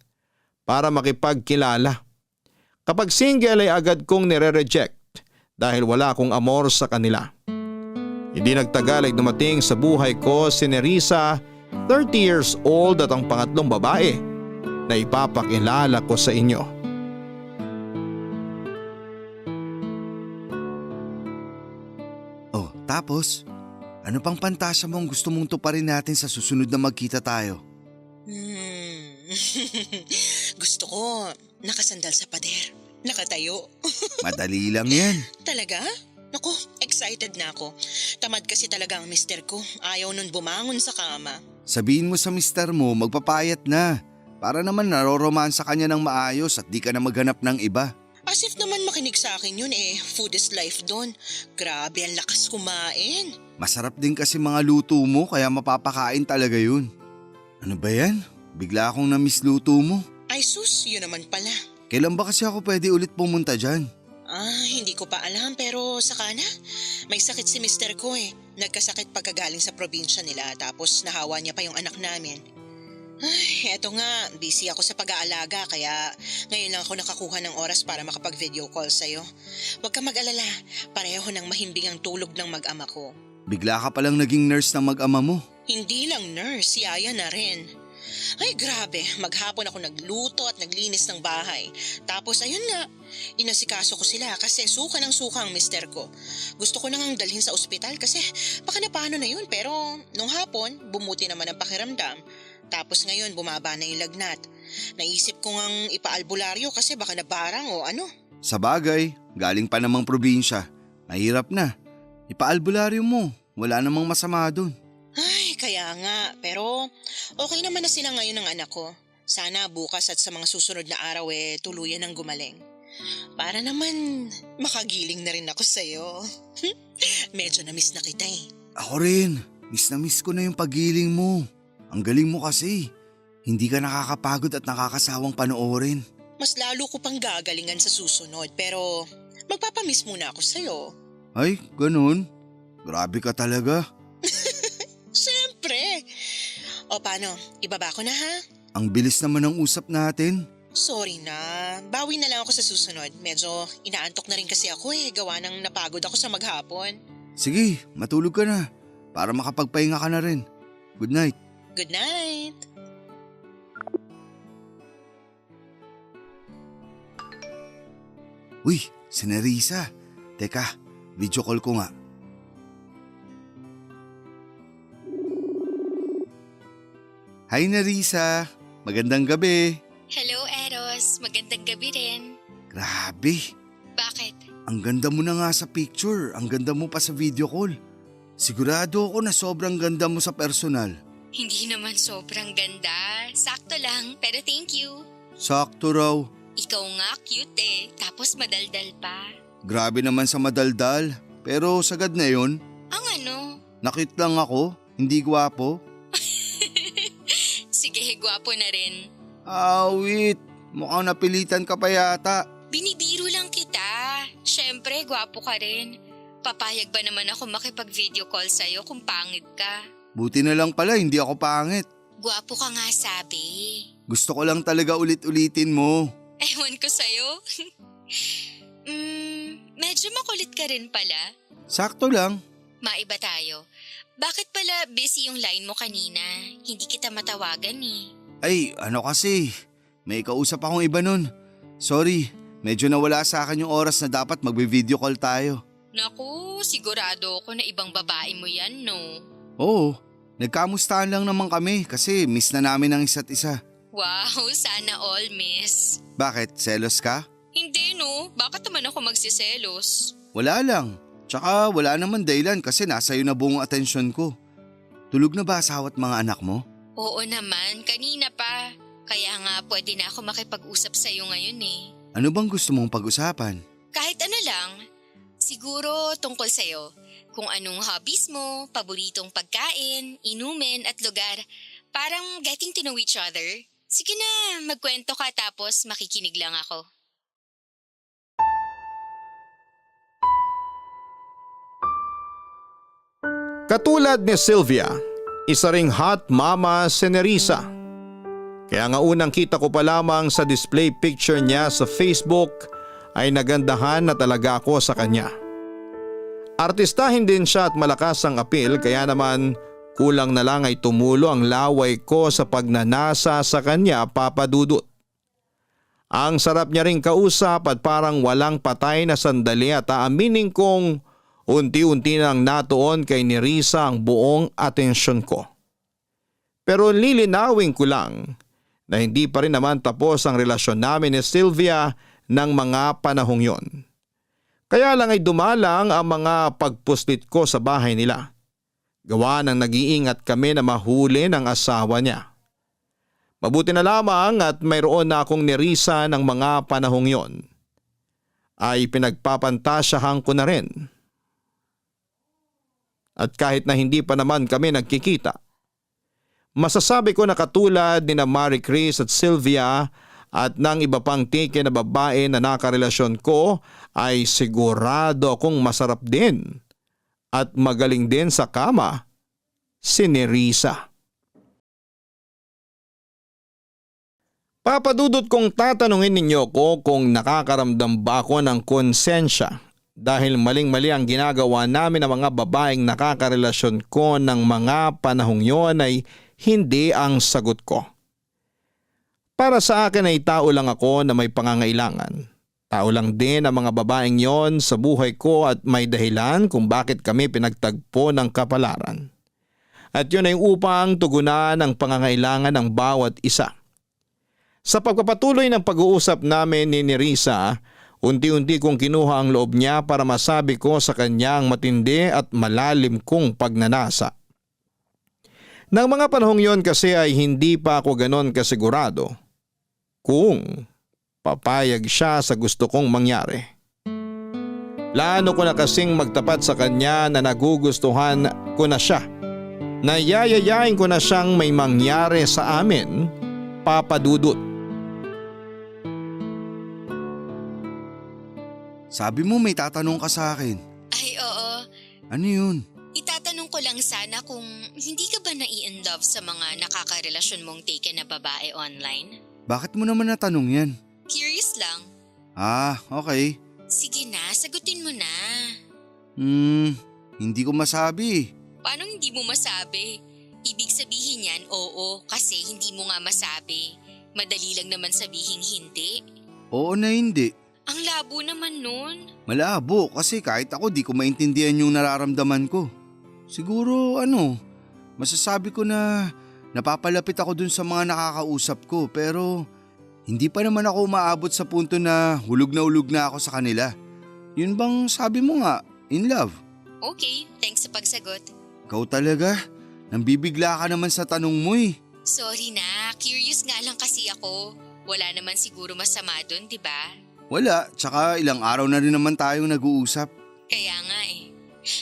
para makipagkilala. Kapag single ay agad kong nire-reject dahil wala akong amor sa kanila. Hindi nagtagal ay dumating sa buhay ko si Nerissa, 30 years old at ang pangatlong babae na ipapakilala ko sa inyo. Oh, tapos? Ano pang pantasya mong gusto mong tuparin natin sa susunod na magkita tayo? Gusto ko nakasandal sa pader, nakatayo. Madali lang yan. Talaga? Naku, excited na ako. Tamad kasi talaga ang mister ko. Ayaw nun bumangon sa kama. Sabihin mo sa mister mo magpapayat na. Para naman naroromansa kanya ng maayos at di ka na maghanap ng iba. As if naman makinig sa akin yun eh. Food is life doon. Grabe, ang lakas kumain. Masarap din kasi mga luto mo kaya mapapakain talaga yun. Ano ba yan? Bigla akong na-miss luto mo. Ay sus, yun naman pala. Kailan ba kasi ako pwede ulit pumunta dyan? Hindi ko pa alam pero saka na. May sakit si mister ko eh. Nagkasakit pagkagaling sa probinsya nila tapos nahawa niya pa yung anak namin. Ay, eto nga, busy ako sa pag-aalaga kaya ngayon lang ako nakakuha ng oras para makapag-video call sa'yo. Huwag ka mag-alala, pareho ng mahimbing ang tulog ng mag-ama ko. Bigla ka palang naging nurse ng mag-ama mo. Hindi lang nurse, si Aya na rin. Ay grabe, maghapon ako nagluto at naglinis ng bahay. Tapos ayun nga, inasikaso ko sila kasi suka ng suka ang mister ko. Gusto ko nang dalhin sa ospital kasi baka na paano na yun, pero nung hapon bumuti naman ang pakiramdam. Tapos ngayon bumaba na yung lagnat. Naisip ko ngang ipaalbularyo kasi baka nabarang o ano. Sa bagay, galing pa namang probinsya. Mahirap na. Ipaalbularyo mo. Wala namang masama dun. Ay, kaya nga. Pero okay naman na sila ngayon ng anak ko. Sana bukas at sa mga susunod na araw tuluyan ng gumaling. Para naman makagiling na rin ako sa'yo. Medyo na-miss na kita eh. Ako rin. Miss na miss ko na yung pagiling mo. Ang galing mo kasi. Hindi ka nakakapagod at nakakasawang panoorin. Mas lalo ko pang gagalingan sa susunod pero magpapamiss muna ako sa'yo. Ay, ganun? Grabe ka talaga. Siyempre. O paano, ibaba ko na ha? Ang bilis naman ng usap natin. Sorry na, bawi na lang ako sa susunod. Medyo inaantok na rin kasi ako gawa ng napagod ako sa maghapon. Sige, matulog ka na. Para makapagpahinga ka na rin. Good night. Good night. Uy, si Nerissa. Teka, video call ko nga. Hi Nerissa, magandang gabi. Hello, Eros. Magandang gabi rin. Grabe, Bakit? ang ganda mo na nga sa picture, ang ganda mo pa sa video call. Sigurado ako na sobrang ganda mo sa personal. Hindi naman sobrang ganda. Sakto lang, pero thank you. Sakto raw. Ikaw nga cute tapos madaldal pa. Grabe naman sa madaldal. Pero sagad na yon. Ang ano? Nakit lang ako, hindi gwapo. Sige, gwapo na rin. Awit, mukhang napilitan ka pa yata. Binibiro lang kita. Syempre, gwapo ka rin. Papayag ba naman ako makipag-video call sa'yo kung pangit ka? Buti na lang pala, hindi ako pangit. Gwapo ka nga sabi. Gusto ko lang talaga ulit-ulitin mo. Ewan ko sa'yo. Medyo makulit ka rin pala. Sakto lang. Maiba tayo. Bakit pala busy yung line mo kanina? Hindi kita matawagan Ay, ano kasi, may kausap akong iba nun. Sorry, medyo nawala sa akin yung oras na dapat magbe-video call tayo. Naku, sigurado ako na ibang babae mo yan, no? Oo, nagkamustahan lang naman kami kasi miss na namin ang isa't isa. Wow, sana all, miss. Bakit, selos ka? Hindi, no? Bakit naman ako magsiselos? Wala lang. Tsaka wala naman dahilan kasi nasa iyo na buong atensyon ko. Tulog na ba asawa at mga anak mo? Oo naman, kanina pa. Kaya nga pwede na ako makipag-usap sa'yo ngayon Ano bang gusto mong pag-usapan? Kahit ano lang. Siguro tungkol sa'yo. Kung anong hobbies mo, paboritong pagkain, inumin at lugar. Parang getting to know each other. Sige na, magkwento ka tapos makikinig lang ako. Katulad ni Sylvia, isa ring hot mama si Nerissa. Kaya nga unang kita ko pa lamang sa display picture niya sa Facebook ay nagandahan na talaga ako sa kanya. Artistahin din siya at malakas ang apil kaya naman kulang na lang ay tumulo ang laway ko sa pagnanasa sa kanya, Papa Dudut. Ang sarap niya ring kausap at parang walang patay na sandali at aaminin kong unti-unti nang natuon kay Nerissa ang buong atensyon ko. Pero lilinawin ko lang na hindi pa rin naman tapos ang relasyon namin ni Sylvia ng mga panahong yon. Kaya lang ay dumalang ang mga pagpuslit ko sa bahay nila. Gawa ng nag-iingat kami na mahuli ng asawa niya. Mabuti na lamang at mayroon na akong Nerissa ng mga panahong yon. Ay pinagpapantasyahan ko na rin. At kahit na hindi pa naman kami nagkikita, masasabi ko na katulad ni na Marie Chris at Sylvia at ng iba pang tike na babae na nakarelasyon ko ay sigurado akong masarap din at magaling din sa kama si Nerissa. Papadudot kong tatanungin ninyo ko kung nakakaramdam ba ako ng konsensya dahil maling-mali ang ginagawa namin ng mga babaeng nakakarelasyon ko ng mga panahong yon ay hindi ang sagot ko. Para sa akin ay tao lang ako na may pangangailangan. Tao lang din ang mga babaeng yon sa buhay ko at may dahilan kung bakit kami pinagtagpo ng kapalaran. At yun ay upang tugunan ang pangangailangan ng bawat isa. Sa pagpapatuloy ng pag-uusap namin ni Nerissa, unti-unti kong kinuha ang loob niya para masabi ko sa kanya ang matindi at malalim kong pagnanasa. Nang mga panahong yon kasi ay hindi pa ako ganon kasigurado kung papayag siya sa gusto kong mangyari. Plano ko na kasing magtapat sa kanya na nagugustuhan ko na siya. Nayayayain ko na siyang may mangyari sa amin, Papa Dudut. Sabi mo may tatanong ka sa akin. Ay oo, Ano yun? itatanong ko lang sana kung hindi ka ba nai-inlove sa mga nakakarelasyon mong taken na babae online? Bakit mo naman natanong yan? Curious lang. Okay. Sige na, sagutin mo na. Hindi ko masabi. Paano hindi mo masabi? Ibig sabihin yan, oo, kasi hindi mo nga masabi. Madali lang naman sabihin hindi. Oo na hindi. Ang labo naman nun. Malabo kasi kahit ako di ko maintindihan yung nararamdaman ko. Siguro masasabi ko na napapalapit ako dun sa mga nakakausap ko pero hindi pa naman ako umaabot sa punto na hulog na ako sa kanila. Yun bang sabi mo nga, in love? Okay, thanks sa pagsagot. Ikaw talaga, nambibigla ka naman sa tanong mo eh. Sorry na, curious nga lang kasi ako. Wala naman siguro masama dun, di ba? Wala, tsaka ilang araw na rin naman tayong nag-uusap. Kaya nga eh.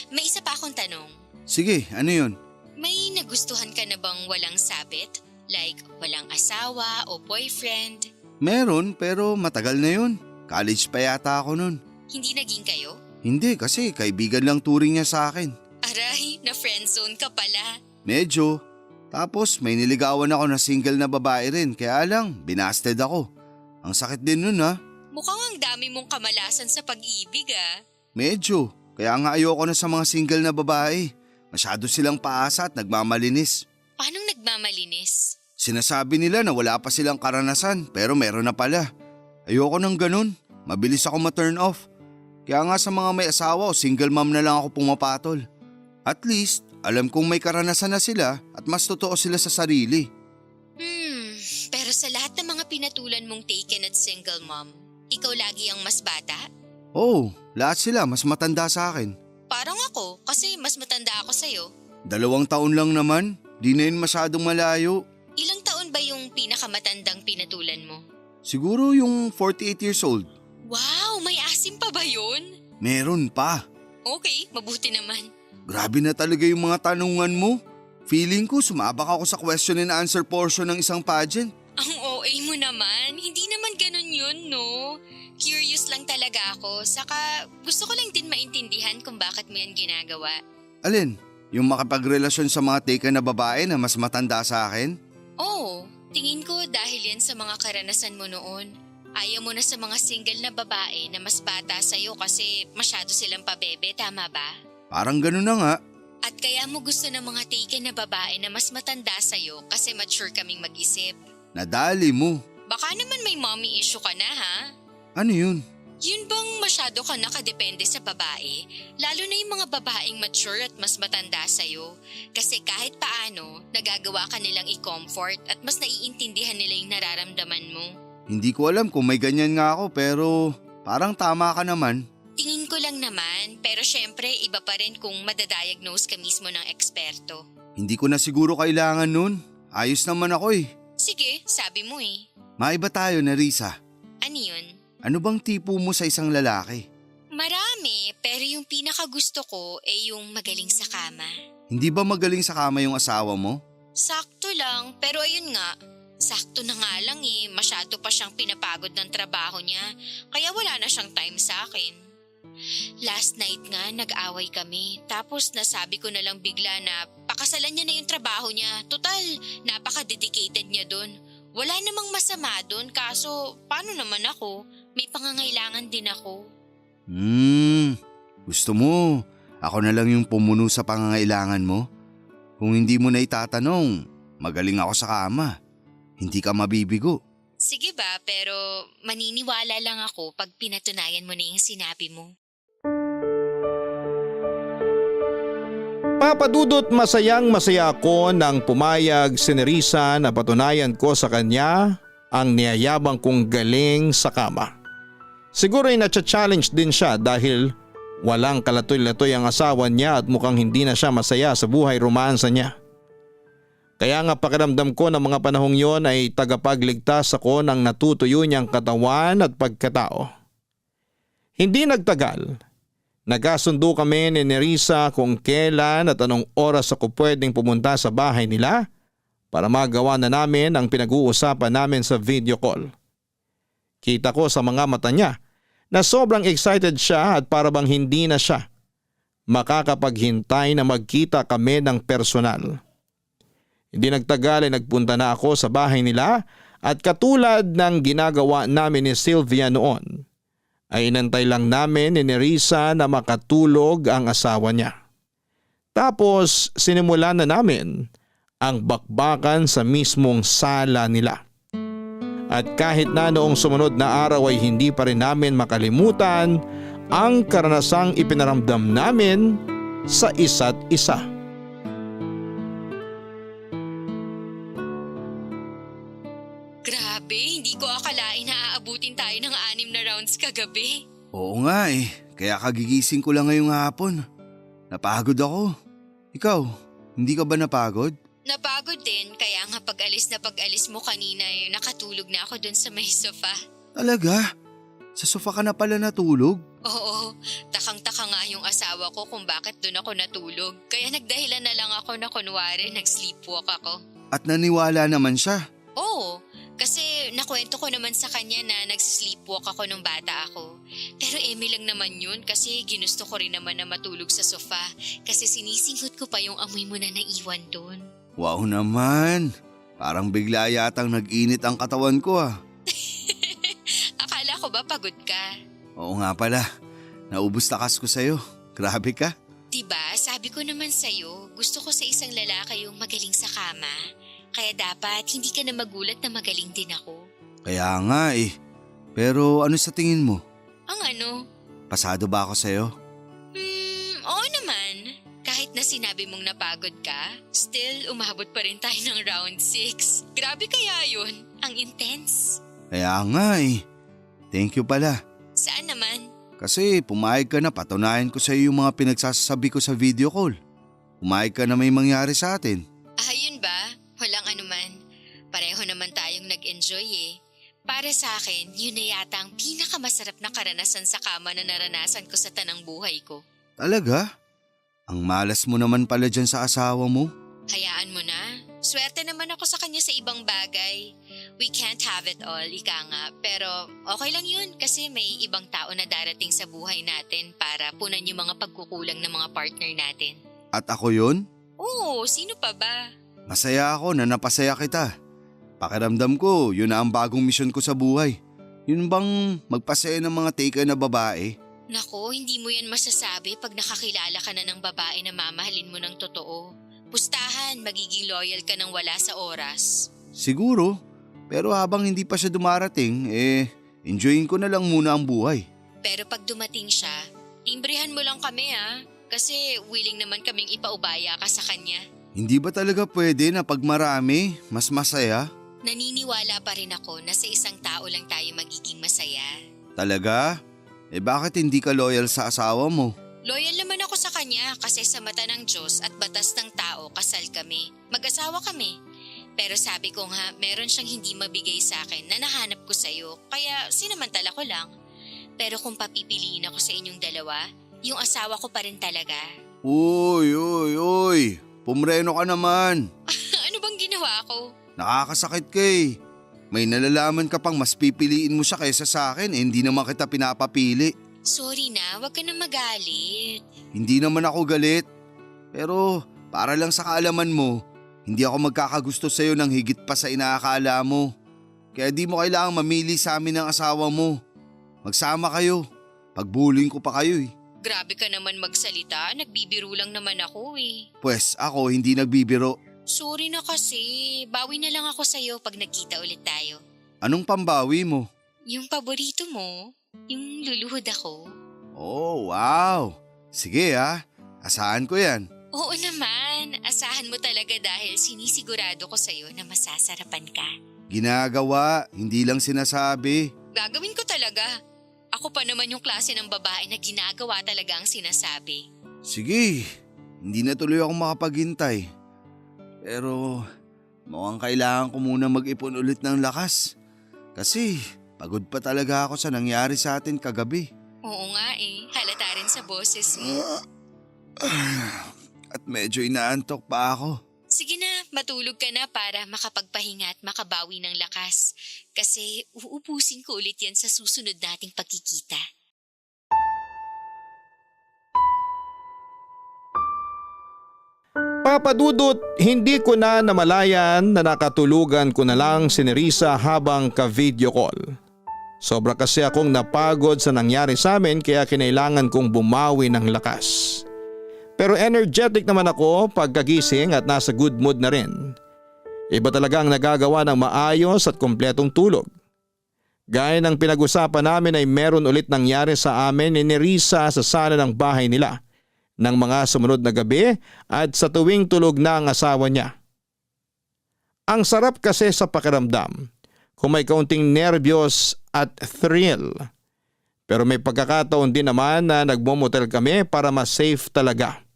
May isa pa akong tanong. Sige, ano yun? May nagustuhan ka na bang walang sabit? Like walang asawa o boyfriend? Meron pero matagal na yun. College pa yata ako nun. Hindi naging kayo? Hindi kasi kaibigan lang turing niya sa akin. Aray, na friendzone ka pala. Medyo. Tapos may niligawan ako na single na babae rin kaya lang binasted ako. Ang sakit din nun ha. Mukhang ang dami mong kamalasan sa pag-ibig ah. Medyo. Kaya nga ayoko na sa mga single na babae. Masyado silang paasa at nagmamalinis. Paano nagmamalinis? Sinasabi nila na wala pa silang karanasan pero meron na pala. Ayoko ng ganun. Mabilis ako ma-turn off. Kaya nga sa mga may asawa o single mom na lang ako pumapatol. At least, alam kong may karanasan na sila at mas totoo sila sa sarili. Pero sa lahat ng mga pinatulan mong taken at single mom, ikaw lagi ang mas bata? Oo, lahat sila mas matanda sa akin. Parang ako, kasi mas matanda ako sa'yo. 2 taon lang naman, di na yun masyadong malayo. Ilang taon ba yung pinakamatandang pinatulan mo? Siguro yung 48 years old. Wow, may asim pa ba yun? Meron pa. Okay, mabuti naman. Grabe na talaga yung mga tanungan mo. Feeling ko sumabak ako sa question and answer portion ng isang pageant. Ang OA mo naman, hindi naman ganun yun, no? Curious lang talaga ako, saka gusto ko lang din maintindihan kung bakit mo yan ginagawa. Alin? Yung makapagrelasyon sa mga taken na babae na mas matanda sa akin? Oo, tingin ko dahil yan sa mga karanasan mo noon. Ayaw mo na sa mga single na babae na mas bata sa'yo kasi masyado silang pabebe, tama ba? Parang ganun na nga. At kaya mo gusto ng mga taken na babae na mas matanda sa'yo kasi mature kaming mag-isip. Nadali mo. Baka naman may mommy issue ka na ha? Ano yun? Yun bang masyado ka nakadepende sa babae? Lalo na yung mga babaeng mature at mas matanda sa'yo. Kasi kahit paano, nagagawa ka nilang i-comfort at mas naiintindihan nila yung nararamdaman mo. Hindi ko alam kung may ganyan nga ako pero parang tama ka naman. Tingin ko lang naman, pero syempre iba pa rin kung madadiagnose ka mismo ng eksperto. Hindi ko na siguro kailangan nun. Ayos naman ako eh. Sige, sabi mo eh. Maiba tayo, Nerissa. Ano yun? Ano bang tipo mo sa isang lalaki? Marami, pero yung pinakagusto ko ay yung magaling sa kama. Hindi ba magaling sa kama yung asawa mo? Sakto lang, pero ayun nga. Sakto na nga lang eh, masyado pa siyang pinapagod ng trabaho niya, kaya wala na siyang time sa akin. Last night nga, nag-away kami, tapos nasabi ko na lang bigla na pakasalan niya na yung trabaho niya. Total, napaka-dedicated niya dun. Wala namang masama dun, kaso paano naman ako? May pangangailangan din ako. Gusto mo, ako na lang yung pumuno sa pangangailangan mo? Kung hindi mo na itatanong, magaling ako sa kama. Hindi ka mabibigo. Sige ba, pero maniniwala lang ako pag pinatunayan mo na yung sinabi mo. Papadudot masayang masaya ako nang pumayag si Nerissa na patunayan ko sa kanya ang niyayabang kong galing sa kama. Siguro ay natcha-challenge din siya dahil walang kalatoy-latoy ang asawa niya at mukhang hindi na siya masaya sa buhay romansa niya. Kaya nga pakiramdam ko ng mga panahong yon ay tagapagligtas ako ng natutuyo niyang katawan at pagkatao. Hindi nagtagal. Nagkasundo kami ni Nerissa kung kailan at anong oras ako pwedeng pumunta sa bahay nila para magawa na namin ang pinag-uusapan namin sa video call. Kita ko sa mga mata niya na sobrang excited siya at para bang hindi na siya makakapaghintay na magkita kami ng personal. Hindi nagtagal ay nagpunta na ako sa bahay nila at katulad ng ginagawa namin ni Sylvia noon, ay inantay lang namin ni Nerissa na makatulog ang asawa niya. Tapos sinimulan na namin ang bakbakan sa mismong sala nila. At kahit na noong sumunod na araw ay hindi pa rin namin makalimutan ang karanasang ipinaramdam namin sa isa't isa. Grabe, hindi ko akalain na aabutin tayo ng 6 na rounds kagabi. Oo nga eh, kaya kagigising ko lang ngayong hapon. Napagod ako. Ikaw, hindi ka ba napagod? Napagod din, kaya nga pag-alis mo kanina nakatulog na ako dun sa may sofa. Talaga? Sa sofa ka na pala natulog? Oo, takang-taka nga yung asawa ko kung bakit dun ako natulog. Kaya nagdahilan na lang ako na kunwari nag-sleepwalk ako. At naniwala naman siya? Oo, kasi nakwento ko naman sa kanya na nagsisleepwalk ako nung bata ako. Pero eme lang naman yun kasi ginusto ko rin naman na matulog sa sofa kasi sinisinghot ko pa yung amoy mo na naiwan doon. Wow naman, parang bigla yatang nag-init ang katawan ko ah. Akala ko ba pagod ka? Oo nga pala, naubos takas ko sa'yo. Grabe ka. Diba, sabi ko naman sa'yo, gusto ko sa isang lalaki yung magaling sa kama. Kaya dapat hindi ka na magulat na magaling din ako. Kaya nga eh. Pero ano sa tingin mo? Ang ano? Pasado ba ako sa'yo? Oo naman. Kahit na sinabi mong napagod ka, still umabot pa rin tayo ng round 6. Grabe kaya yun? Ang intense. Kaya nga eh. Thank you pala. Saan naman? Kasi pumayag ka na patunayan ko sa'yo yung mga pinagsasabi ko sa video call. Pumayag ka na may mangyari sa atin. Yun ba? Walang anuman. Pareho naman tayong nag-enjoy eh. Para sa akin, yun na yata ang pinakamasarap na karanasan sa kama na naranasan ko sa tanang buhay ko. Talaga? Ang malas mo naman pala dyan sa asawa mo. Hayaan mo na. Swerte naman ako sa kanya sa ibang bagay. We can't have it all, ika nga. Pero okay lang yun kasi may ibang tao na darating sa buhay natin para punan yung mga pagkukulang ng mga partner natin. At ako yun? Oo, sino pa ba? Masaya ako na napasaya kita. Pakiramdam ko, yun na ang bagong misyon ko sa buhay. Yun bang magpasaya ng mga taken na babae? Nako, hindi mo yan masasabi pag nakakilala ka na ng babae na mamahalin mo ng totoo. Pustahan, magiging loyal ka ng wala sa oras. Siguro, pero habang hindi pa siya dumarating, enjoyin ko na lang muna ang buhay. Pero pag dumating siya, timbrihan mo lang kami kasi willing naman kaming ipaubaya ka sa kanya. Hindi ba talaga pwede na pag marami, mas masaya? Naniniwala pa rin ako na sa isang tao lang tayo magiging masaya. Talaga? Bakit hindi ka loyal sa asawa mo? Loyal naman ako sa kanya kasi sa mata ng Diyos at batas ng tao kasal kami. Mag-asawa kami. Pero sabi ko nga, meron siyang hindi mabigay sa akin na nahanap ko sa'yo kaya sinamantala ko lang. Pero kung papipiliin ako sa inyong dalawa, yung asawa ko pa rin talaga. Uy! Pumreno ka naman. Ano bang ginawa ko? Nakakasakit ka eh. May nalalaman ka pang mas pipiliin mo siya kaysa sa akin hindi naman kita pinapapili. Sorry na, wag ka na magalit. Hindi naman ako galit. Pero para lang sa kaalaman mo, hindi ako magkakagusto sa'yo ng higit pa sa inaakala mo. Kaya di mo kailangang mamili sa amin ng asawa mo. Magsama kayo. Pagbuling ko pa kayo eh. Grabe ka naman magsalita, nagbibiro lang naman ako eh. Pwes ako hindi nagbibiro. Sorry na kasi, bawi na lang ako sa'yo pag nagkita ulit tayo. Anong pambawi mo? Yung paborito mo, yung luluhod ako. Oh, wow! Sige asahan ko yan. Oo naman, asahan mo talaga dahil sinisigurado ko sa'yo na masasarapan ka. Ginagawa, hindi lang sinasabi. Gagawin ko talaga. Ako pa naman yung klase ng babae na ginagawa talaga ang sinasabi. Sige, hindi na tuloy ako makapaghintay. Pero mukhang kailangan ko muna mag-ipon ulit ng lakas. Kasi pagod pa talaga ako sa nangyari sa atin kagabi. Oo nga halata rin sa boses mo. At medyo inaantok pa ako. Sige na, matulog ka na para makapagpahinga at makabawi ng lakas. Kasi uubusin ko ulit yan sa susunod nating pagkikita. Papadudot, hindi ko na namalayan na nakatulugan ko na lang si Nerissa habang ka-video call. Sobra kasi akong napagod sa nangyari sa amin kaya kinailangan kong bumawi ng lakas. Pero energetic naman ako pagkagising at nasa good mood na rin. Iba talaga ang nagagawa ng maayos at kumpletong tulog. Gaya ng pinag-usapan namin ay meron ulit nangyari sa amin ni Nerissa sa sala ng bahay nila ng mga sumunod na gabi at sa tuwing tulog na ang asawa niya. Ang sarap kasi sa pakiramdam kung may kaunting nervyos at thrill. Pero may pagkakataon din naman na nagmomotel kami para mas safe talaga.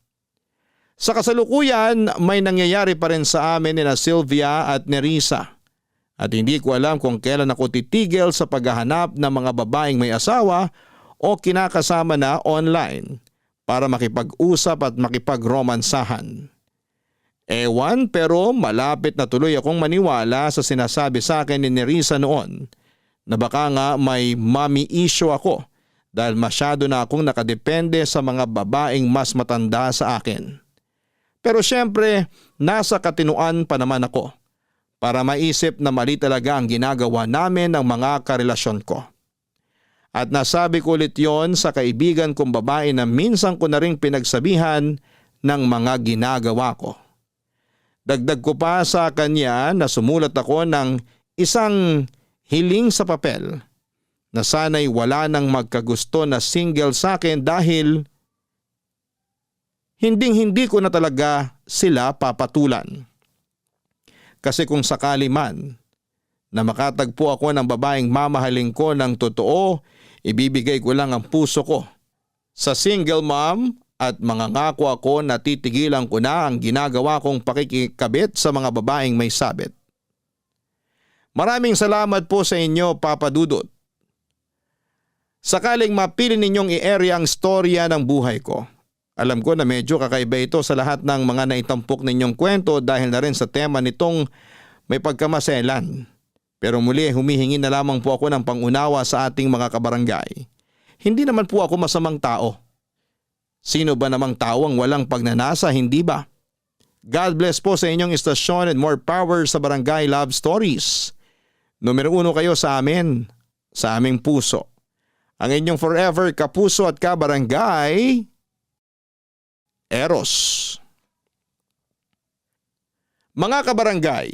Sa kasalukuyan, may nangyayari pa rin sa amin ni Sylvia at Nerissa. At hindi ko alam kung kailan ako titigil sa paghahanap ng mga babaeng may asawa o kinakasama na online para makipag-usap at makipag-romansahan. Ewan, pero malapit na tuloy akong maniwala sa sinasabi sa akin ni Nerissa noon na baka nga may mommy issue ako dahil masyado na akong nakadepende sa mga babaeng mas matanda sa akin. Pero syempre, nasa katinuan pa naman ako para maisip na mali talaga ang ginagawa namin ng mga karelasyon ko. At nasabi ko ulit yon sa kaibigan kong babae na minsan ko na ring pinagsabihan ng mga ginagawa ko. Dagdag ko pa sa kanya na sumulat ako ng isang hiling sa papel na sana'y wala nang magkagusto na single sa akin dahil hinding-hindi ko na talaga sila papatulan. Kasi kung sakali man na makatagpo ako ng babaeng mamahalin ko ng totoo, ibibigay ko lang ang puso ko sa single mom at mangangako ako na titigilan ko na ang ginagawa kong pakikikabit sa mga babaeng may sabit. Maraming salamat po sa inyo, Papa Dudut. Sakaling mapili ninyong i-area ang storya ng buhay ko. Alam ko na medyo kakaiba ito sa lahat ng mga naitampok ninyong kwento dahil na rin sa tema nitong may pagkamaselan. Pero muli humihingi na lamang po ako ng pangunawa sa ating mga kabarangay. Hindi naman po ako masamang tao. Sino ba namang tao ang walang pagnanasa, hindi ba? God bless po sa inyong istasyon and more power sa Barangay Love Stories. Numero 1 kayo sa amin, sa aming puso. Ang inyong forever kapuso at kabarangay, Eros. Mga kabarangay,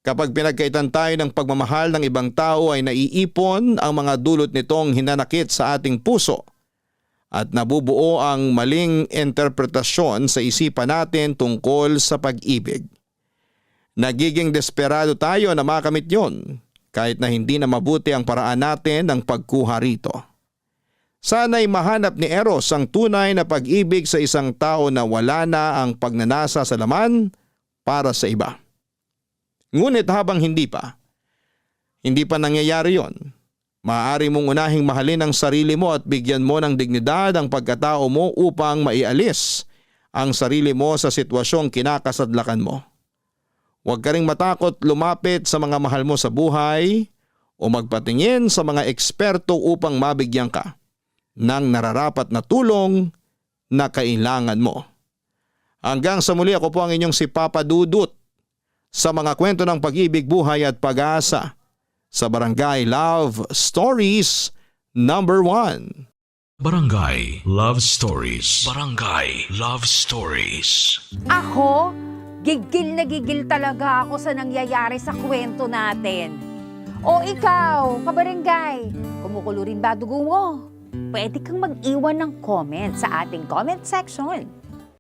kapag pinagkaitan tayo ng pagmamahal ng ibang tao ay naiipon ang mga dulot nitong hinanakit sa ating puso at nabubuo ang maling interpretasyon sa isipan natin tungkol sa pag-ibig. Nagiging desperado tayo na makamit yon kahit na hindi na mabuti ang paraan natin ng pagkuha rito. Sana'y mahanap ni Eros ang tunay na pag-ibig sa isang tao na wala na ang pagnanasa sa laman para sa iba. Ngunit habang hindi pa nangyayari yon, maaari mong unahing mahalin ang sarili mo at bigyan mo ng dignidad ang pagkatao mo upang maialis ang sarili mo sa sitwasyong kinakasadlakan mo. Huwag ka ring matakot lumapit sa mga mahal mo sa buhay o magpatingin sa mga eksperto upang mabigyan ka ng nararapat na tulong na kailangan mo. Hanggang sa muli, ako po ang inyong si Papa Dudut sa mga kwento ng pag-ibig, buhay at pag-asa sa Barangay Love Stories number 1. Barangay Love Stories. Barangay Love Stories. Ako, gigil na gigil talaga ako sa nangyayari sa kwento natin. O ikaw, kabarangay, kumukulo rin ba dugo mo? Pwede kang mag-iwan ng comment sa ating comment section.